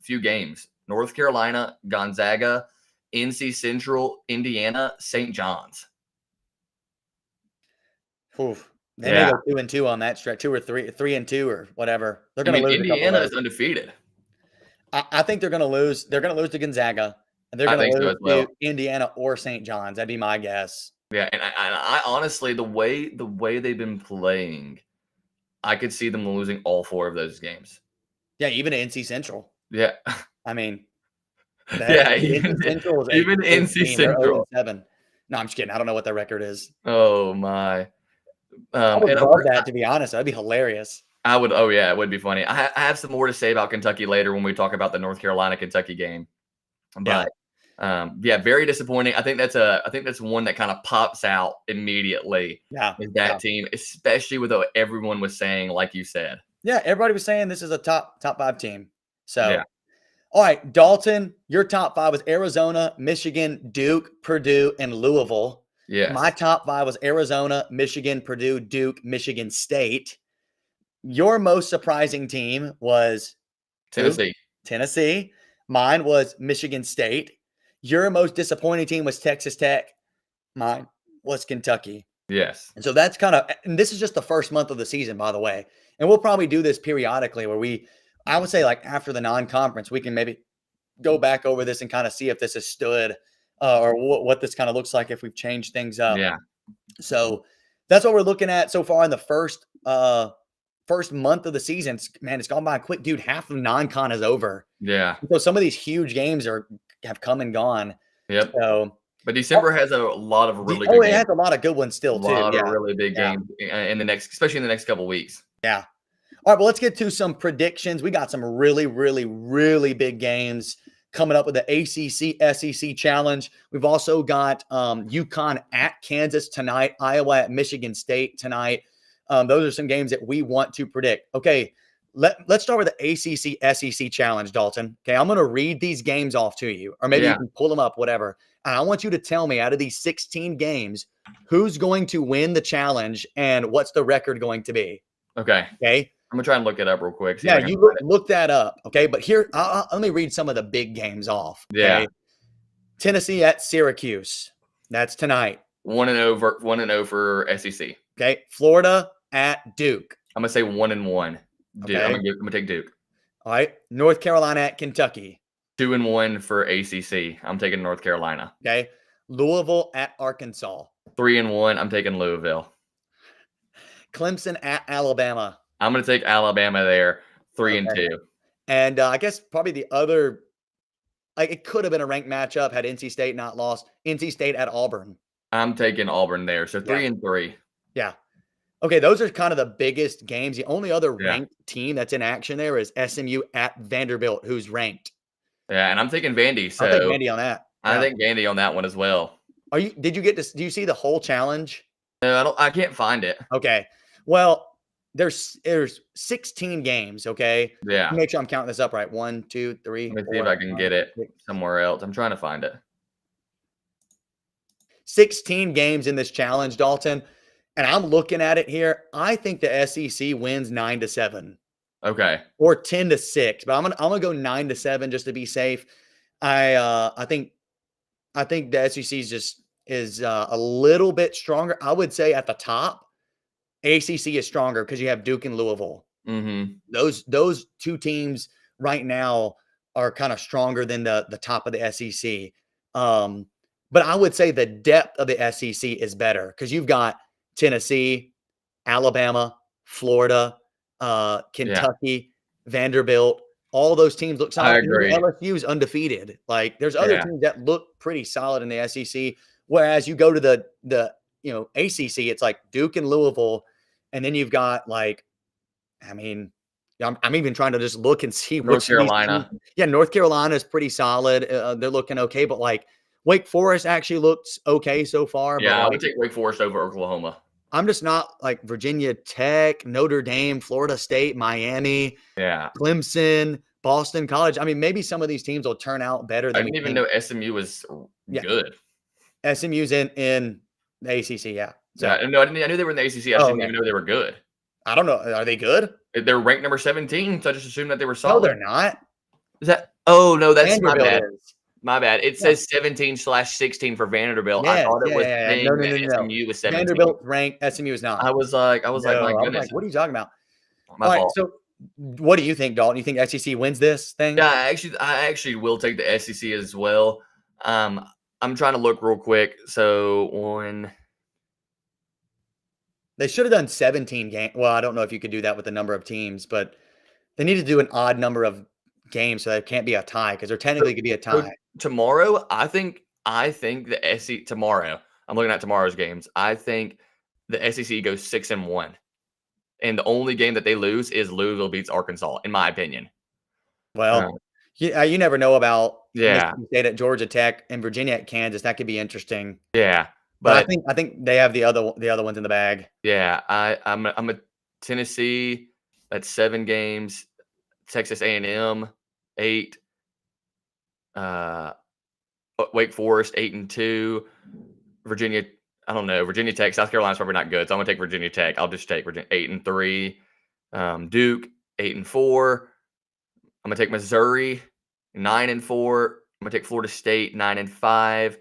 few games. North Carolina, Gonzaga, NC Central, Indiana, St. John's. Oof. They may go 2-2 on that stretch, 2 or 3-2 or whatever. They're going to lose. Indiana is undefeated. I think they're going to lose. They're going to lose to Gonzaga, and they're going to lose to Indiana or St. John's. That'd be my guess. Yeah, and I honestly, the way they've been playing, I could see them losing all 4 of those games. Yeah, even NC Central. Yeah, I mean, even NC Central. 7. No, I'm just kidding. I don't know what their record is. Oh my! I would love that, to be honest. That'd be hilarious. I would. Oh yeah, it would be funny. I have some more to say about Kentucky later when we talk about the North Carolina Kentucky game. But very disappointing. I think that's one that kind of pops out immediately. Yeah, is that team, especially with what everyone was saying, like you said. Yeah, everybody was saying this is a top 5 team. So, all right, Dalton, your top 5 was Arizona, Michigan, Duke, Purdue, and Louisville. Yeah. My top 5 was Arizona, Michigan, Purdue, Duke, Michigan State. Your most surprising team was Tennessee. Mine was Michigan State. Your most disappointing team was Texas Tech. Mine was Kentucky. Yes. And so that's and this is just the first month of the season, by the way. And we'll probably do this periodically where I would say like after the non-conference, we can maybe go back over this and kind of see if this has stood or what this kind of looks like if we've changed things up. Yeah. So that's what we're looking at so far in the first month of the season. Man, it's gone by quick, dude. Half of non-con is over. Yeah. So some of these huge games have come and gone. Yep. So, but December has a lot of really good games. It has a lot of good ones still, too. A lot of really big games especially in the next couple of weeks. Yeah. All right, well, let's get to some predictions. We got some really, really, really big games coming up with the ACC SEC Challenge. We've also got UConn at Kansas tonight, Iowa at Michigan State tonight. Those are some games that we want to predict. Okay, Let's start with the ACC SEC challenge, Dalton. Okay, I'm going to read these games off to you, or maybe you can pull them up, whatever. And I want you to tell me out of these 16 games, who's going to win the challenge and what's the record going to be. Okay. Okay. I'm gonna try and look it up real quick. Yeah, you look that up. Okay, but here, let me read some of the big games off. Okay? Yeah. Tennessee at Syracuse. That's tonight. 1-0 for SEC. Okay. Florida at Duke. I'm gonna say 1-1. Duke. Okay. I'm gonna take Duke. All right. North Carolina at Kentucky. 2-1 for ACC. I'm taking North Carolina. Okay. Louisville at Arkansas. 3-1. I'm taking Louisville. Clemson at Alabama. I'm gonna take Alabama there. 3-2. And I guess probably the other, like it could have been a ranked matchup had NC State not lost. NC State at Auburn. I'm taking Auburn there. So 3-3. Yeah. Okay, those are kind of the biggest games. The only other ranked team that's in action there is SMU at Vanderbilt, who's ranked. Yeah, and I'm taking Vandy. So I'll take Vandy on that. I think Vandy on that one as well. Did you get to? Do you see the whole challenge? No, I can't find it. Okay. Well, there's 16 games. Okay. Yeah. Make sure I'm counting this up right. 1, 2, 3. Let me see if I can get it somewhere else. I'm trying to find it. 16 games in this challenge, Dalton. And I'm looking at it here. I think the SEC wins 9-7. Okay. Or 10-6. But I'm gonna go 9-7 just to be safe. I think the SEC is a little bit stronger. I would say at the top, ACC is stronger because you have Duke and Louisville. Mm-hmm. Those two teams right now are kind of stronger than the top of the SEC. But I would say the depth of the SEC is better because you've got Tennessee, Alabama, Florida, Kentucky, Vanderbilt. All those teams look solid. I agree. LSU's undefeated. Like there's other teams that look pretty solid in the SEC. Whereas you go to the ACC, it's like Duke and Louisville, and then you've got like, I mean, I'm even trying to just look and see North Carolina. Yeah, North Carolina is pretty solid. They're looking okay, but like Wake Forest actually looks okay so far. Yeah, but I would take Wake Forest over Oklahoma. I'm just not like Virginia Tech, Notre Dame, Florida State, Miami, Clemson, Boston College. I mean, maybe some of these teams will turn out better than I didn't even know SMU was good. SMU's in the ACC, yeah. So, no, I knew they were in the ACC. I didn't even know they were good. I don't know. Are they good? They're ranked number 17, so I just assumed that they were solid. No, they're not. Is that? Oh no, that's Vanderbilt my bad. is. My bad. It says 17/16 for Vanderbilt. I thought it was no. SMU was 17. Vanderbilt ranked, SMU is not. I was like, my goodness. What are you talking about? My fault. So what do you think, Dalton? You think SEC wins this thing? Yeah, I actually will take the SEC as well. I'm trying to look real quick. So they should have done 17 games. Well, I don't know if you could do that with the number of teams, but they need to do an odd number of games so there can't be a tie because there technically could be a tie. Tomorrow, I think the SEC tomorrow. I'm looking at tomorrow's games. I think the SEC goes 6-1, and the only game that they lose is Louisville beats Arkansas, in my opinion. Well, you never know about Mississippi State at Georgia Tech and Virginia at Kansas. That could be interesting. Yeah, but I think they have the other ones in the bag. Yeah, I'm a Tennessee. That's 7 games. Texas A&M 8. Wake Forest 8-2. Virginia, I don't know. Virginia Tech, South Carolina's probably not good, so I'm gonna take Virginia Tech. I'll just take Virginia 8-3. Duke 8-4. I'm gonna take Missouri 9-4. I'm gonna take Florida State 9-5.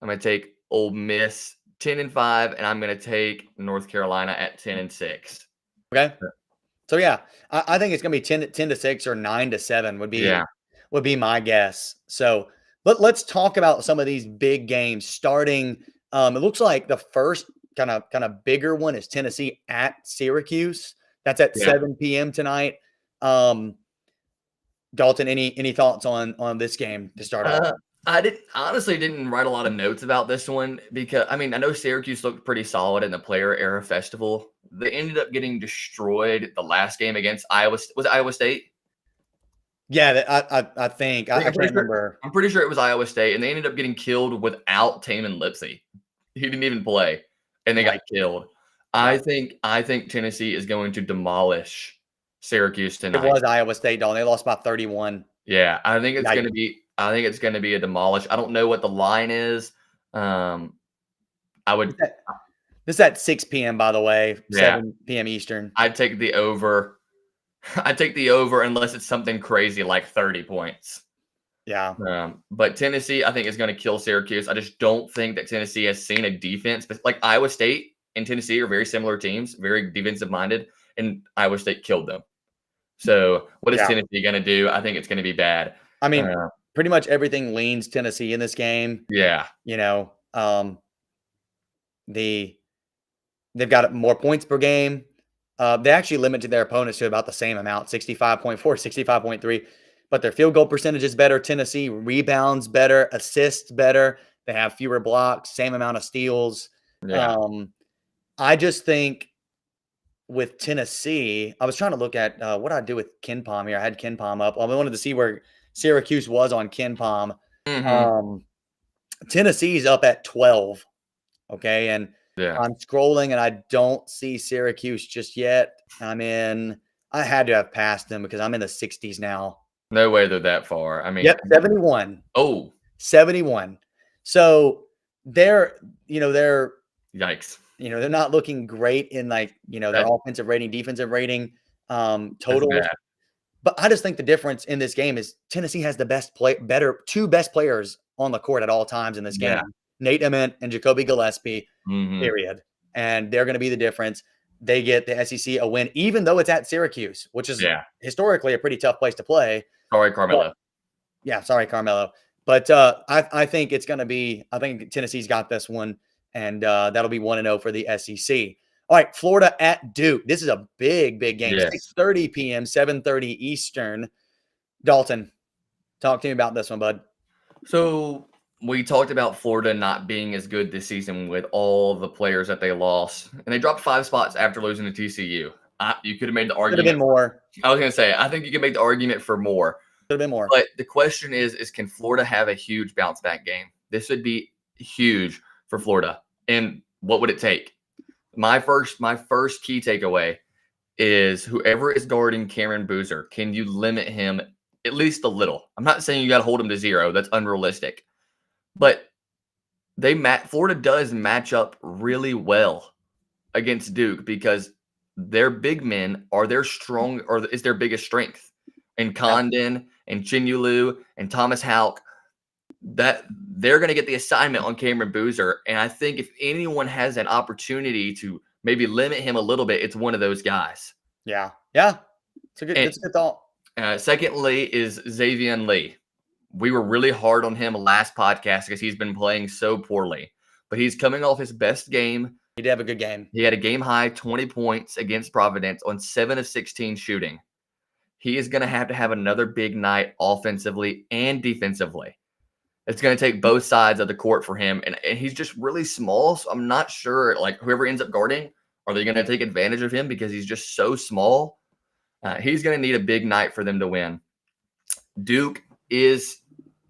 I'm gonna take Ole Miss 10-5, and I'm gonna take North Carolina at 10-6. Okay. So yeah, I think it's gonna be 10-6 or 9-7 would be my guess. So let's talk about some of these big games. Starting, it looks like the first kind of bigger one is Tennessee at Syracuse. That's at 7 p.m. tonight. Dalton, any thoughts on this game to start off? I honestly didn't write a lot of notes about this one because I know Syracuse looked pretty solid in the Player Era Festival. They ended up getting destroyed the last game against Iowa. Was it Iowa State? Yeah, I think I can't remember. I'm pretty sure it was Iowa State, and they ended up getting killed without Taman Lipsey. He didn't even play, and they got killed. I think Tennessee is going to demolish Syracuse It tonight. was Iowa State, Dalton. They lost by 31. Yeah, I think it's Yikes. gonna be a demolish. I don't know what the line is. I would This is at 6 p.m., by the way, yeah, 7 p.m. Eastern. I'd take the over. I'd take the over unless it's something crazy like 30 points. Yeah. But Tennessee, I think, is going to kill Syracuse. I just don't think that Tennessee has seen a defense. But like Iowa State and Tennessee are very similar teams, very defensive minded, and Iowa State killed them. So what is Yeah. Tennessee going to do? I think it's going to be bad. I mean, pretty much everything leans Tennessee in this game. Yeah. You know, they've got more points per game. They actually limited their opponents to about the same amount, 65.4, 65.3. But their field goal percentage is better. Tennessee rebounds better, assists better. They have fewer blocks, same amount of steals. Yeah. I just think with Tennessee, I was trying to look at what I do with KenPom here. I had KenPom up. I wanted to see where Syracuse was on KenPom. Mm-hmm. Tennessee's up at 12. Okay. And Yeah. I'm scrolling and I don't see Syracuse just yet. I had to have passed them because I'm in the 60s now. No way they're that far. I mean, Yep, 71. Oh, 71. So they're yikes. they're not looking great in their offensive rating, defensive rating, totals. But I just think the difference in this game is Tennessee has the two best players on the court at all times in this game. Nate Ament and Jacoby Gillespie, period. And they're going to be the difference. They get the SEC a win, even though it's at Syracuse, which is historically a pretty tough place to play. Sorry, Carmelo. Sorry, Carmelo. But I think it's going to be – I think Tennessee's got this one, and that'll be 1-0 for the SEC. All right, Florida at Duke. This is a big, big game. Yes. 6:30 p.m., 7:30 Eastern. Dalton, talk to me about this one, bud. So we talked about Florida not being as good this season with all the players that they lost. And they dropped 5 spots after losing to TCU. You could have made the argument. Could have been more. I was going to say, I think you can make the argument for more. Could have been more. But the question is can Florida have a huge bounce back game? This would be huge for Florida. And what would it take? My first key takeaway is whoever is guarding Cameron Boozer, can you limit him at least a little? I'm not saying you got to hold him to 0. That's unrealistic. But Florida does match up really well against Duke because their big men are is their biggest strength. And Condon and Chinulu and Thomas Houck, that they're going to get the assignment on Cameron Boozer. And I think if anyone has an opportunity to maybe limit him a little bit, it's one of those guys. Yeah. It's a good thought. Secondly is Xavier Lee. We were really hard on him last podcast because he's been playing so poorly. But he's coming off his best game. He did have a good game. He had a game-high 20 points against Providence on 7 of 16 shooting. He is going to have another big night offensively and defensively. It's going to take both sides of the court for him. And he's just really small. So I'm not sure, whoever ends up guarding, are they going to take advantage of him because he's just so small? He's going to need a big night for them to win.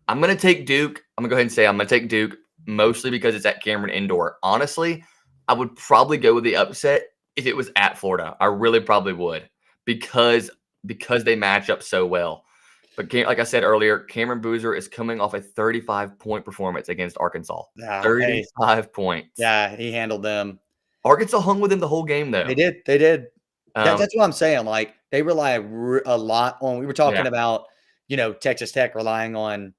I'm going to take Duke. I'm going to go ahead and say I'm going to take Duke mostly because it's at Cameron Indoor. Honestly, I would probably go with the upset if it was at Florida. I really probably would because they match up so well. But like I said earlier, Cameron Boozer is coming off a 35-point performance against Arkansas. 35 points. Yeah, he handled them. Arkansas hung with him the whole game, though. They did. That's what I'm saying. They rely a lot on – we were talking about, Texas Tech relying on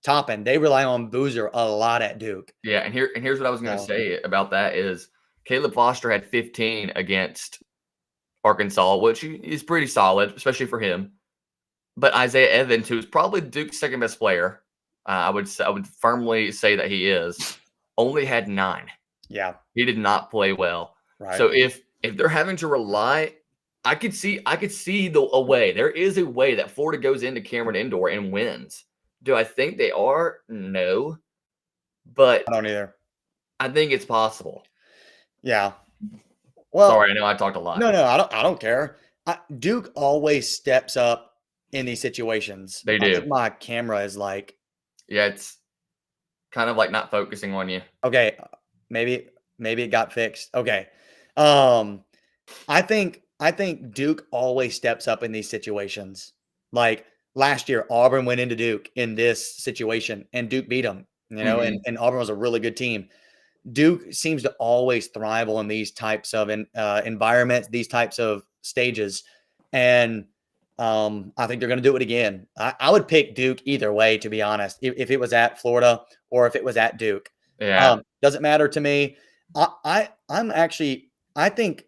Toppin. They rely on Boozer a lot at Duke. Yeah, and here's what I was going to say about that is Caleb Foster had 15 against Arkansas, which is pretty solid, especially for him. But Isaiah Evans, who's probably Duke's second best player, I would firmly say that he is, only had 9. Yeah, he did not play well. Right. So if they're having to rely, I could see a way. There is a way that Florida goes into Cameron Indoor and wins. Do I think they are? No, but I don't either. I think it's possible. Yeah. Well, sorry, I know I talked a lot. No, I don't care. Duke always steps up in these situations. They do. I think my camera is it's kind of not focusing on you. Okay, maybe it got fixed. Okay. I think I think Duke always steps up in these situations. Like last year, Auburn went into Duke in this situation and Duke beat them, Mhm. and Auburn was a really good team. Duke seems to always thrive on these types of environments, these types of stages. And I think they're going to do it again. I would pick Duke either way, to be honest, if it was at Florida or if it was at Duke. Yeah. Doesn't matter to me. I'm actually, I think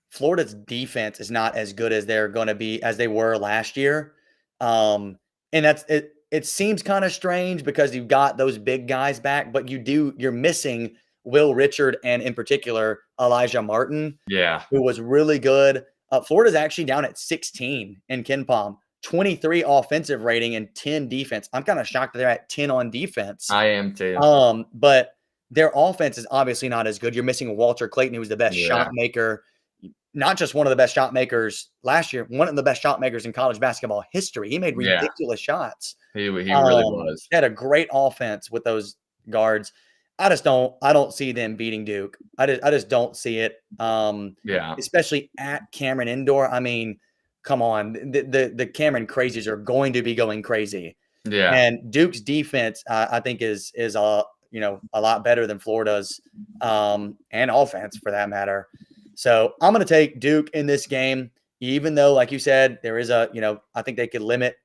Florida's defense is not as good as they're going to be as they were last year. And that's it. It seems kind of strange because you've got those big guys back, but you're missing Will Richard and in particular Elijah Martin, Yeah. who was really good. Florida's actually down at 16 in KenPom, 23 offensive rating and 10 defense. I'm kind of shocked that they're at 10 on defense. I am too. But their offense is obviously not as good. You're missing Walter Clayton, who was the best shot Yeah. maker, not just one of the best shot makers last year, one of the best shot makers in college basketball history. He made Yeah. ridiculous shots. He really was. They had a great offense with those guards. I don't see them beating Duke. I just don't see it. Yeah. Especially at Cameron Indoor. I mean, come on. The Cameron crazies are going to be going crazy. Yeah. And Duke's defense, I think, is a lot better than Florida's, and offense for that matter. So I'm going to take Duke in this game, even though, like you said, there is I think they could limit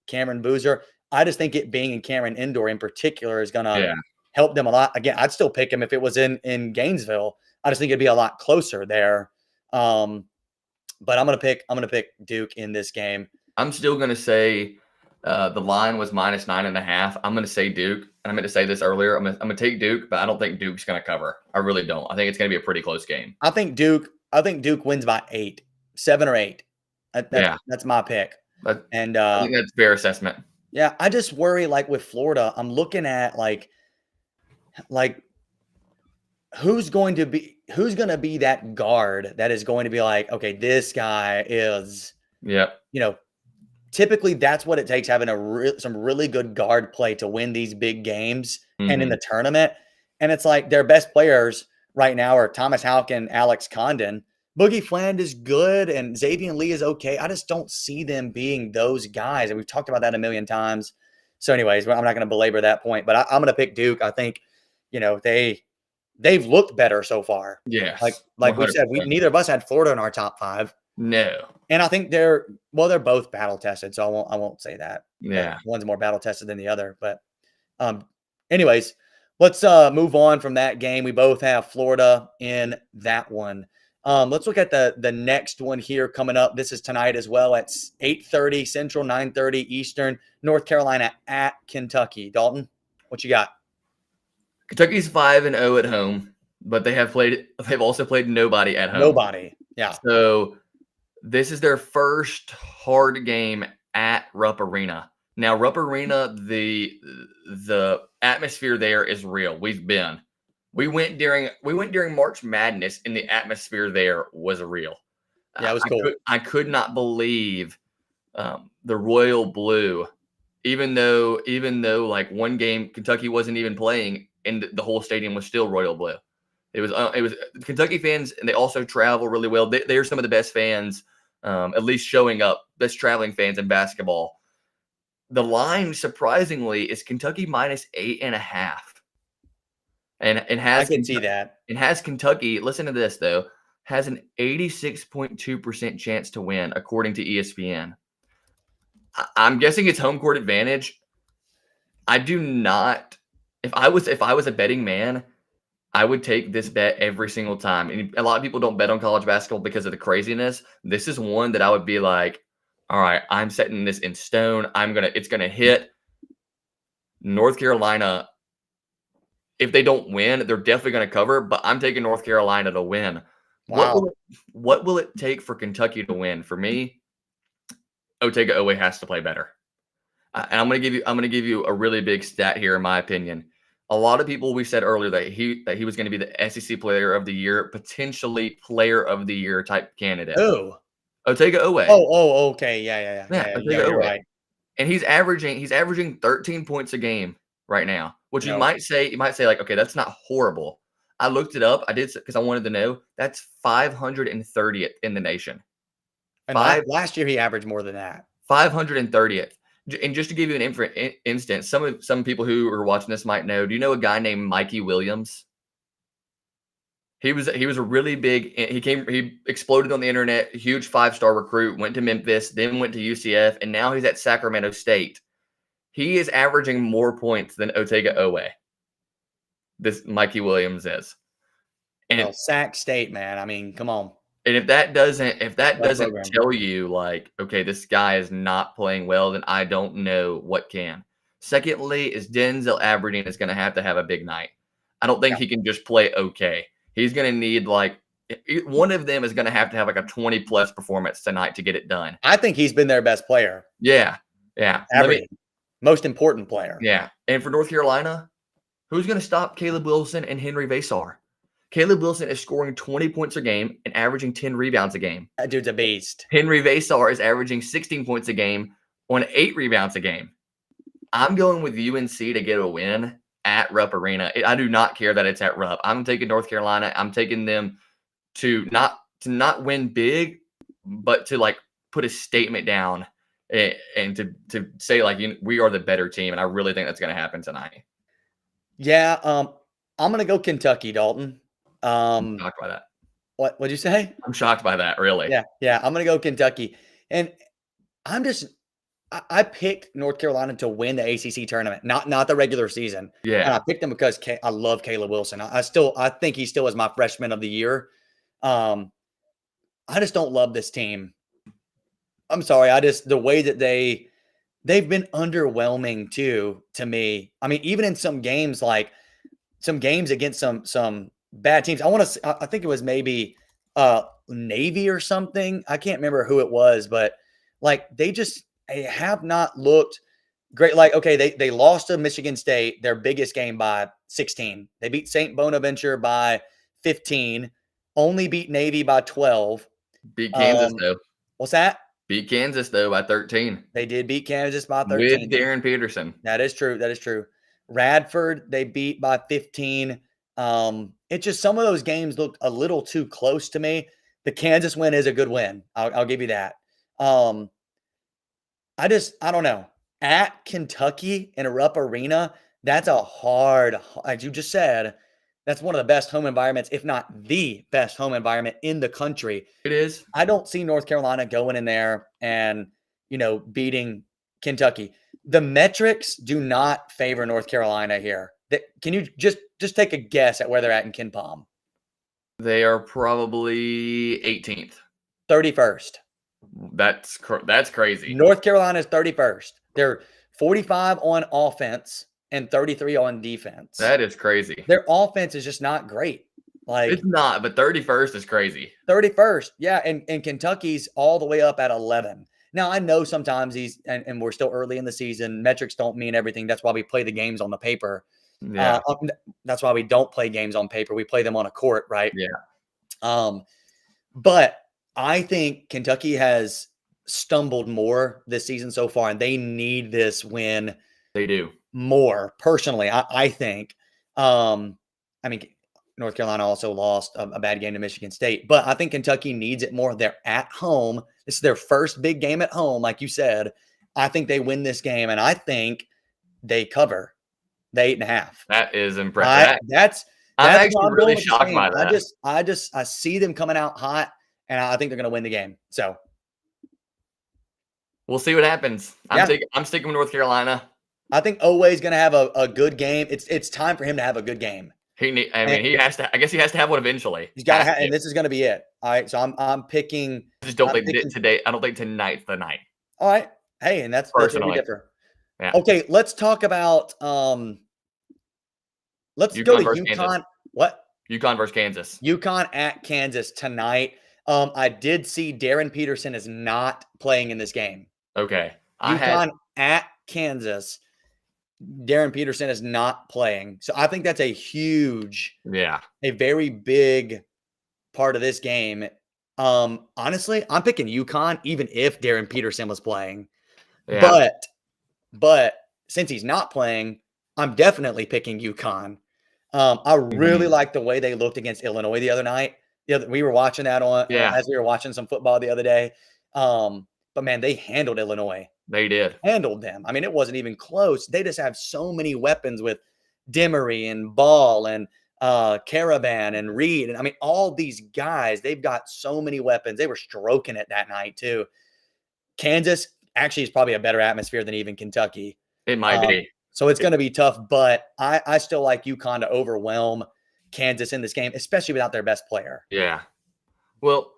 Cameron Boozer. I just think it being in Cameron Indoor in particular is going to Yeah. help them a lot. Again, I'd still pick him if it was in Gainesville. I just think it'd be a lot closer there. But I'm going to pick Duke in this game. I'm still going to say the line was -9.5. I'm going to say Duke. And I meant to say this earlier. I'm going to take Duke, but I don't think Duke's going to cover. I really don't. I think it's going to be a pretty close game. I think Duke wins by 8, 7 or 8. That's my pick. And I think that's a fair assessment. Yeah, I just worry like with Florida, I'm looking at like who's going to be that guard that is going to be like, okay, this guy is, Yep. typically that's what it takes, having some really good guard play to win these big games and in the tournament. And it's like their best players right now are Thomas Houck and Alex Condon. Boogie Fland is good and Xavier Lee is okay. I just don't see them being those guys. And we've talked about that a million times. So anyways, I'm not going to belabor that point, but I'm going to pick Duke. I think, they've looked better so far. Yes. Like we said, neither of us had Florida in our top 5. No. And I think they're both battle tested. So I won't say that. Yeah. One's more battle tested than the other. But anyways, let's move on from that game. We both have Florida in that one. Let's look at the next one here coming up. This is tonight as well at 8:30 Central, 9:30 Eastern. North Carolina at Kentucky. Dalton, what you got? Kentucky's 5-0 at home, but they've also played nobody at home. Nobody. Yeah. So this is their first hard game at Rupp Arena. Now, Rupp Arena, the atmosphere there is real. We went during March Madness, and the atmosphere there was real. Yeah, it was cool. I could not believe the royal blue, even though like one game Kentucky wasn't even playing, and the whole stadium was still royal blue. It was Kentucky fans, and they also travel really well. They're some of the best fans, at least showing up, best traveling fans in basketball. The line, surprisingly, is Kentucky -8.5. And I can see that. It has Kentucky, listen to this, though, has an 86.2% chance to win, according to ESPN. I'm guessing it's home court advantage. I do not. If I was a betting man, I would take this bet every single time. And a lot of people don't bet on college basketball because of the craziness. This is one that I would be like, all right, I'm setting this in stone. It's gonna hit. North Carolina, if they don't win, they're definitely going to cover, but I'm taking North Carolina to win. Wow. What will it take for Kentucky to win? For me, Otega Owe has to play better. And I'm going to give you a really big stat here, in my opinion. A lot of people, we said earlier that he was going to be the SEC Player of the Year, potentially Player of the Year type candidate. Oh, Otega Owe. Oh, okay, yeah. Otega Owe. You're right. And he's averaging 13 points a game right now, which you might say like, okay, that's not horrible. I looked it up. I did because I wanted to know. That's 530th in the nation. And last year he averaged more than that. 530th. And just to give you an instance, some people who are watching this might know. Do you know a guy named Mikey Williams? He was a really big. He exploded on the internet. Huge 5-star recruit. Went to Memphis, then went to UCF, and now he's at Sacramento State. He is averaging more points than Otega Owe. This Mikey Williams is. And Sac State, man. I mean, come on. And if that doesn't tell you like, okay, this guy is not playing well, then I don't know what can. Secondly, is Denzel Aberdeen is going to have a big night. I don't think he can just play okay. He's going to need like one of them is going to have like a 20+ performance tonight to get it done. I think he's been their best player. Yeah. Aberdeen, most important player. Yeah. And for North Carolina, who's going to stop Caleb Wilson and Henry Vasar? Caleb Wilson is scoring 20 points a game and averaging 10 rebounds a game. That dude's a beast. Henry Vasar is averaging 16 points a game on 8 rebounds a game. I'm going with UNC to get a win at Rupp Arena. I do not care that it's at Rupp. I'm taking North Carolina. I'm taking them to not win big, but to like put a statement down and to say like we are the better team. And I really think that's going to happen tonight. Yeah, I'm going to go Kentucky, Dalton. I'm shocked by that. What'd you say? I'm shocked by that, really. Yeah. I'm going to go Kentucky. And I picked North Carolina to win the ACC tournament, not the regular season. Yeah. And I picked them because I love Caleb Wilson. I think he still is my freshman of the year. I just don't love this team. I'm sorry. The way that they've been underwhelming too, to me. I mean, even in some games against some bad teams. I think it was maybe Navy or something. I can't remember who it was, but like they have not looked great. Like, okay, they lost to Michigan State, their biggest game, by 16. They beat St. Bonaventure by 15, only beat Navy by 12. Beat Kansas though. What's that? Beat Kansas though by 13. They did beat Kansas by 13. With Darren Peterson. That is true. Radford, they beat by 15. It's just some of those games look a little too close to me. The Kansas win is a good win. I'll give you that. I don't know. At Kentucky in a Rupp Arena, that's a hard, as you just said, that's one of the best home environments, if not the best home environment in the country. It is. I don't see North Carolina going in there and, beating Kentucky. The metrics do not favor North Carolina here. Can you just take a guess at where they're at in KenPom? They are probably 18th. 31st. That's crazy. North Carolina's 31st. They're 45 on offense and 33 on defense. That is crazy. Their offense is just not great. Like, it's not, but 31st is crazy. 31st. Yeah. And Kentucky's all the way up at 11. Now, I know sometimes and we're still early in the season, metrics don't mean everything. That's why we play the games on the paper. Yeah. That's why we don't play games on paper. We play them on a court, right? Yeah. But I think Kentucky has stumbled more this season so far, and they need this win. They do more personally. I think. I mean, North Carolina also lost a bad game to Michigan State, but I think Kentucky needs it more. They're at home. This is their first big game at home, like you said. I think they win this game, and I think they cover the 8.5. That is impressive. I'm actually really shocked by that. I see them coming out hot, and I think they're going to win the game. So we'll see what happens. I'm sticking with North Carolina. I think Owe is going to have a good game. It's time for him to have a good game. He has to. I guess he has to have one eventually. He's got to have, and this is going to be it. All right. So I'm picking. I just don't think today. I don't think tonight's the night. All right. Hey, and that's where we differ. Yeah. Okay, let's talk about let's go to UConn. Kansas. What? UConn versus Kansas. UConn at Kansas tonight. I did see Darren Peterson is not playing in this game. Okay. UConn at Kansas. Darren Peterson is not playing. So I think that's a very big part of this game. Honestly, I'm picking UConn even if Darren Peterson was playing. Yeah. But since he's not playing, I'm definitely picking UConn. I really Mhm. like the way they looked against Illinois the other night. We were watching that on Yeah, as we were watching some football the other day. But man, they handled Illinois, they did. handled them. I mean, it wasn't even close. They just have so many weapons with Demery and Ball and Caravan and Reed. And I mean, all these guys, they've got so many weapons. They were stroking it that night too. Kansas actually is probably a better atmosphere than even Kentucky. It might Um, be. so it's going to be tough, but I still like UConn to overwhelm Kansas in this game, especially without their best player. Yeah. Well,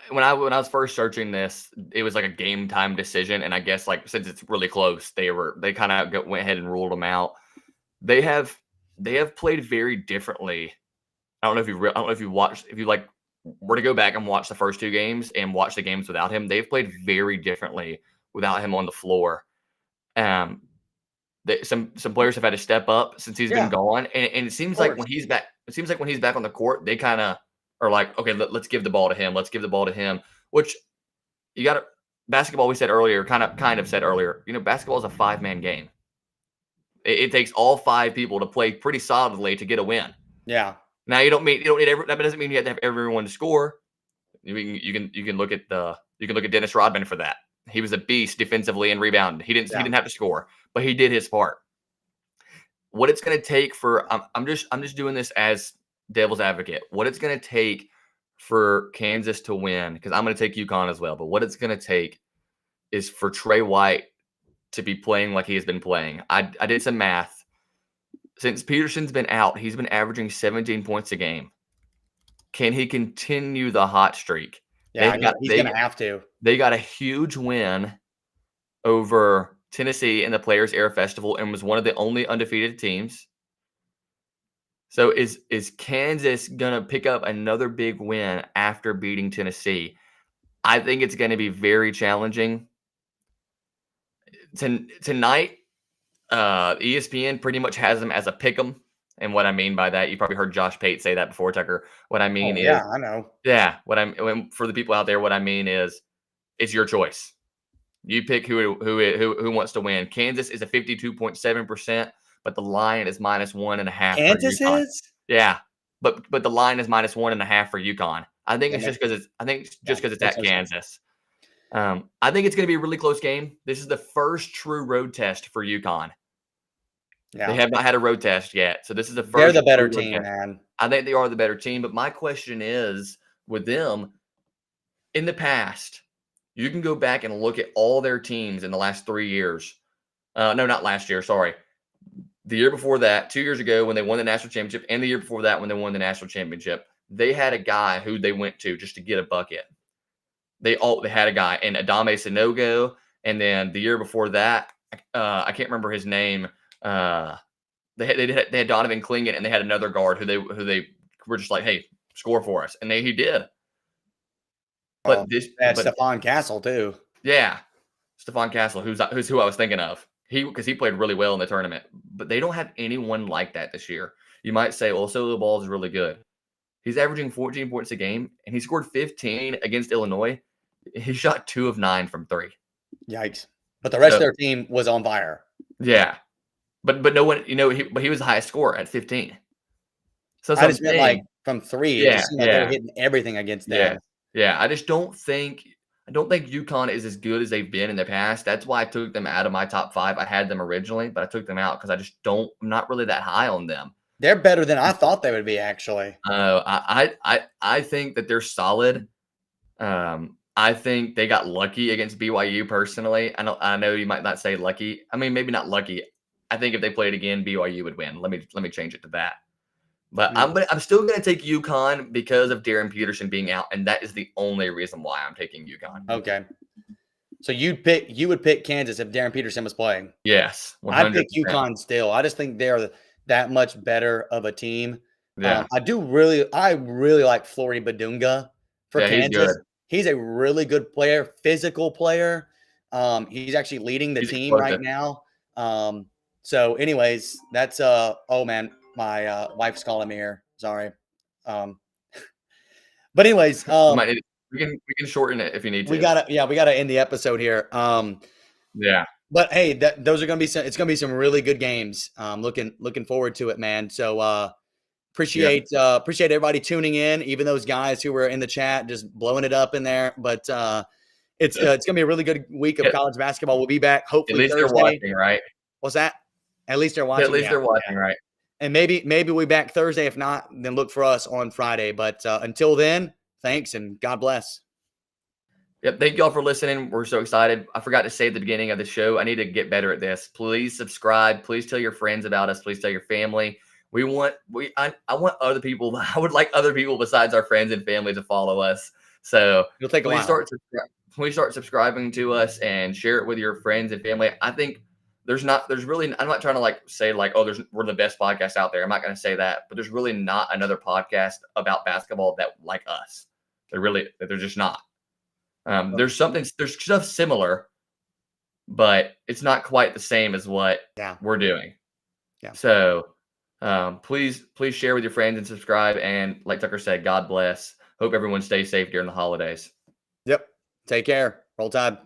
when I was first searching this, it was like a game time decision, and I guess like since it's really close, they kind of went ahead and ruled them out. They have played very differently. I don't know if you watched if you like were to go back and watch the first two games and watch the games without him. They've played very differently without him on the floor. Um, some players have had to step up since he's been Yeah, gone, and it of seems like course. when he's back, on the court, they kind of are like, okay, let's give the ball to him. Let's give the ball to him. Which you got to basketball. We said earlier, kind of said earlier. Basketball is a 5-man game. It takes all 5 people to play pretty solidly to get a win. Yeah. Now you don't need that doesn't mean you have to have everyone to score. You can look at Dennis Rodman for that. He was a beast defensively and rebounding. He didn't have to score, but he did his part. What it's going to take for I'm just doing this as devil's advocate. What it's going to take for Kansas to win, because I'm going to take UConn as well, but what it's going to take is for Trey White to be playing like he has been playing. I did some math. Since Peterson's been out, he's been averaging 17 points a game. Can he continue the hot streak? Yeah, he's going to have to. They got a huge win over Tennessee in the Players Air Festival and was one of the only undefeated teams. So is Kansas going to pick up another big win after beating Tennessee? I think it's going to be very challenging. Tonight, ESPN pretty much has them as a pick 'em. And what I mean by that, you probably heard Josh Pate say that before, Tucker. What I mean Oh, is, yeah, I know. yeah, for the people out there, what I mean is, it's your choice. You pick who wants to win. Kansas is a 52.7%, but the line is -1.5 for Kansas UConn. is? Yeah, but the line is -1.5 for UConn. I think Yeah, it's just because it's makes at no sense. Kansas. I think it's going to be a really close game. This is the first true road test for UConn. They Yeah. have not had a road test yet, so this is the They're first the better true road team, test. man. I think they are the better team, but my question is, with them, in the past, you can go back and look at all their teams in the last 3 years. No, not last year, sorry. The year before that, 2 years ago when they won the national championship, and the year before that when they won the national championship, they had a guy who they went to just to get a bucket. They had a guy, and Adame Sanogo, and then the year before that, I can't remember his name. They had Donovan Clingan, and they had another guard who they were just like, "Hey, score for us," and he did. Oh, But this, they had but Stephon Castle too. yeah, Stephon Castle, who's who I was thinking of. Because he played really well in the tournament, but they don't have anyone like that this year. You might say, "Well, Solo Ball is really good." He's averaging 14 points a game, and he scored 15 against Illinois. He shot 2 of 9 from 3. Yikes. But the rest of So their team was on fire. yeah, but no one, he was the highest scorer at 15. So that's I what I'm just meant like saying. from 3, it Yeah, just seemed like they were yeah. hitting everything against Yeah. them. Yeah. I don't think UConn is as good as they've been in the past. That's why I took them out of my top 5. I had them originally, but I took them out because I'm not really that high on them. They're better than I thought they would be, actually. I think that they're solid. I think they got lucky against BYU personally. I know you might not say lucky. I mean, maybe not lucky. I think if they played again, BYU would win. Let me change it to that. But Mm, I'm still going to take UConn because of Darren Peterson being out, and that is the only reason why I'm taking UConn. okay. So you would pick Kansas if Darren Peterson was playing. Yes, I'd 100%. pick UConn still. I just think they're that much better of a team. Yeah, I really like Flory Badunga for yeah, he's good. Kansas. He's a really good player, physical player. He's actually leading the He's team right explosive. now. So anyways, that's oh man, my wife's calling me here. Sorry. Um, but anyways, We might need, we can shorten it if you need we to. gotta end the episode here. Yeah, But hey, those are going to be some. It's going to be some really good games. Looking forward to it, man. So Yep. appreciate everybody tuning in, even those guys who were in the chat just blowing it up in there. But it's going to be a really good week of Yep. college basketball. We'll be back At hopefully least they're Thursday. watching, right? What's that? At least they're At watching. least Yeah, they're watching, right? and maybe we back Thursday. If not, then look for us on Friday. But until then, thanks and God bless. Yep. Thank you all for listening. We're so excited. I forgot to say at the beginning of the show, I need to get better at this. Please subscribe. Please tell your friends about us. Please tell your family. I want other people. I would like other people besides our friends and family to follow us. So It'll take a please while. start subscribing to us and share it with your friends and family. I think I'm not trying to say we're the best podcast out there. I'm not going to say that, but there's really not another podcast about basketball that like us. They're just not. There's stuff similar, but it's not quite the same as what we're doing. Yeah. So please share with your friends and subscribe. And like Tucker said, God bless. Hope everyone stays safe during the holidays. Yep. Take care. Roll Tide.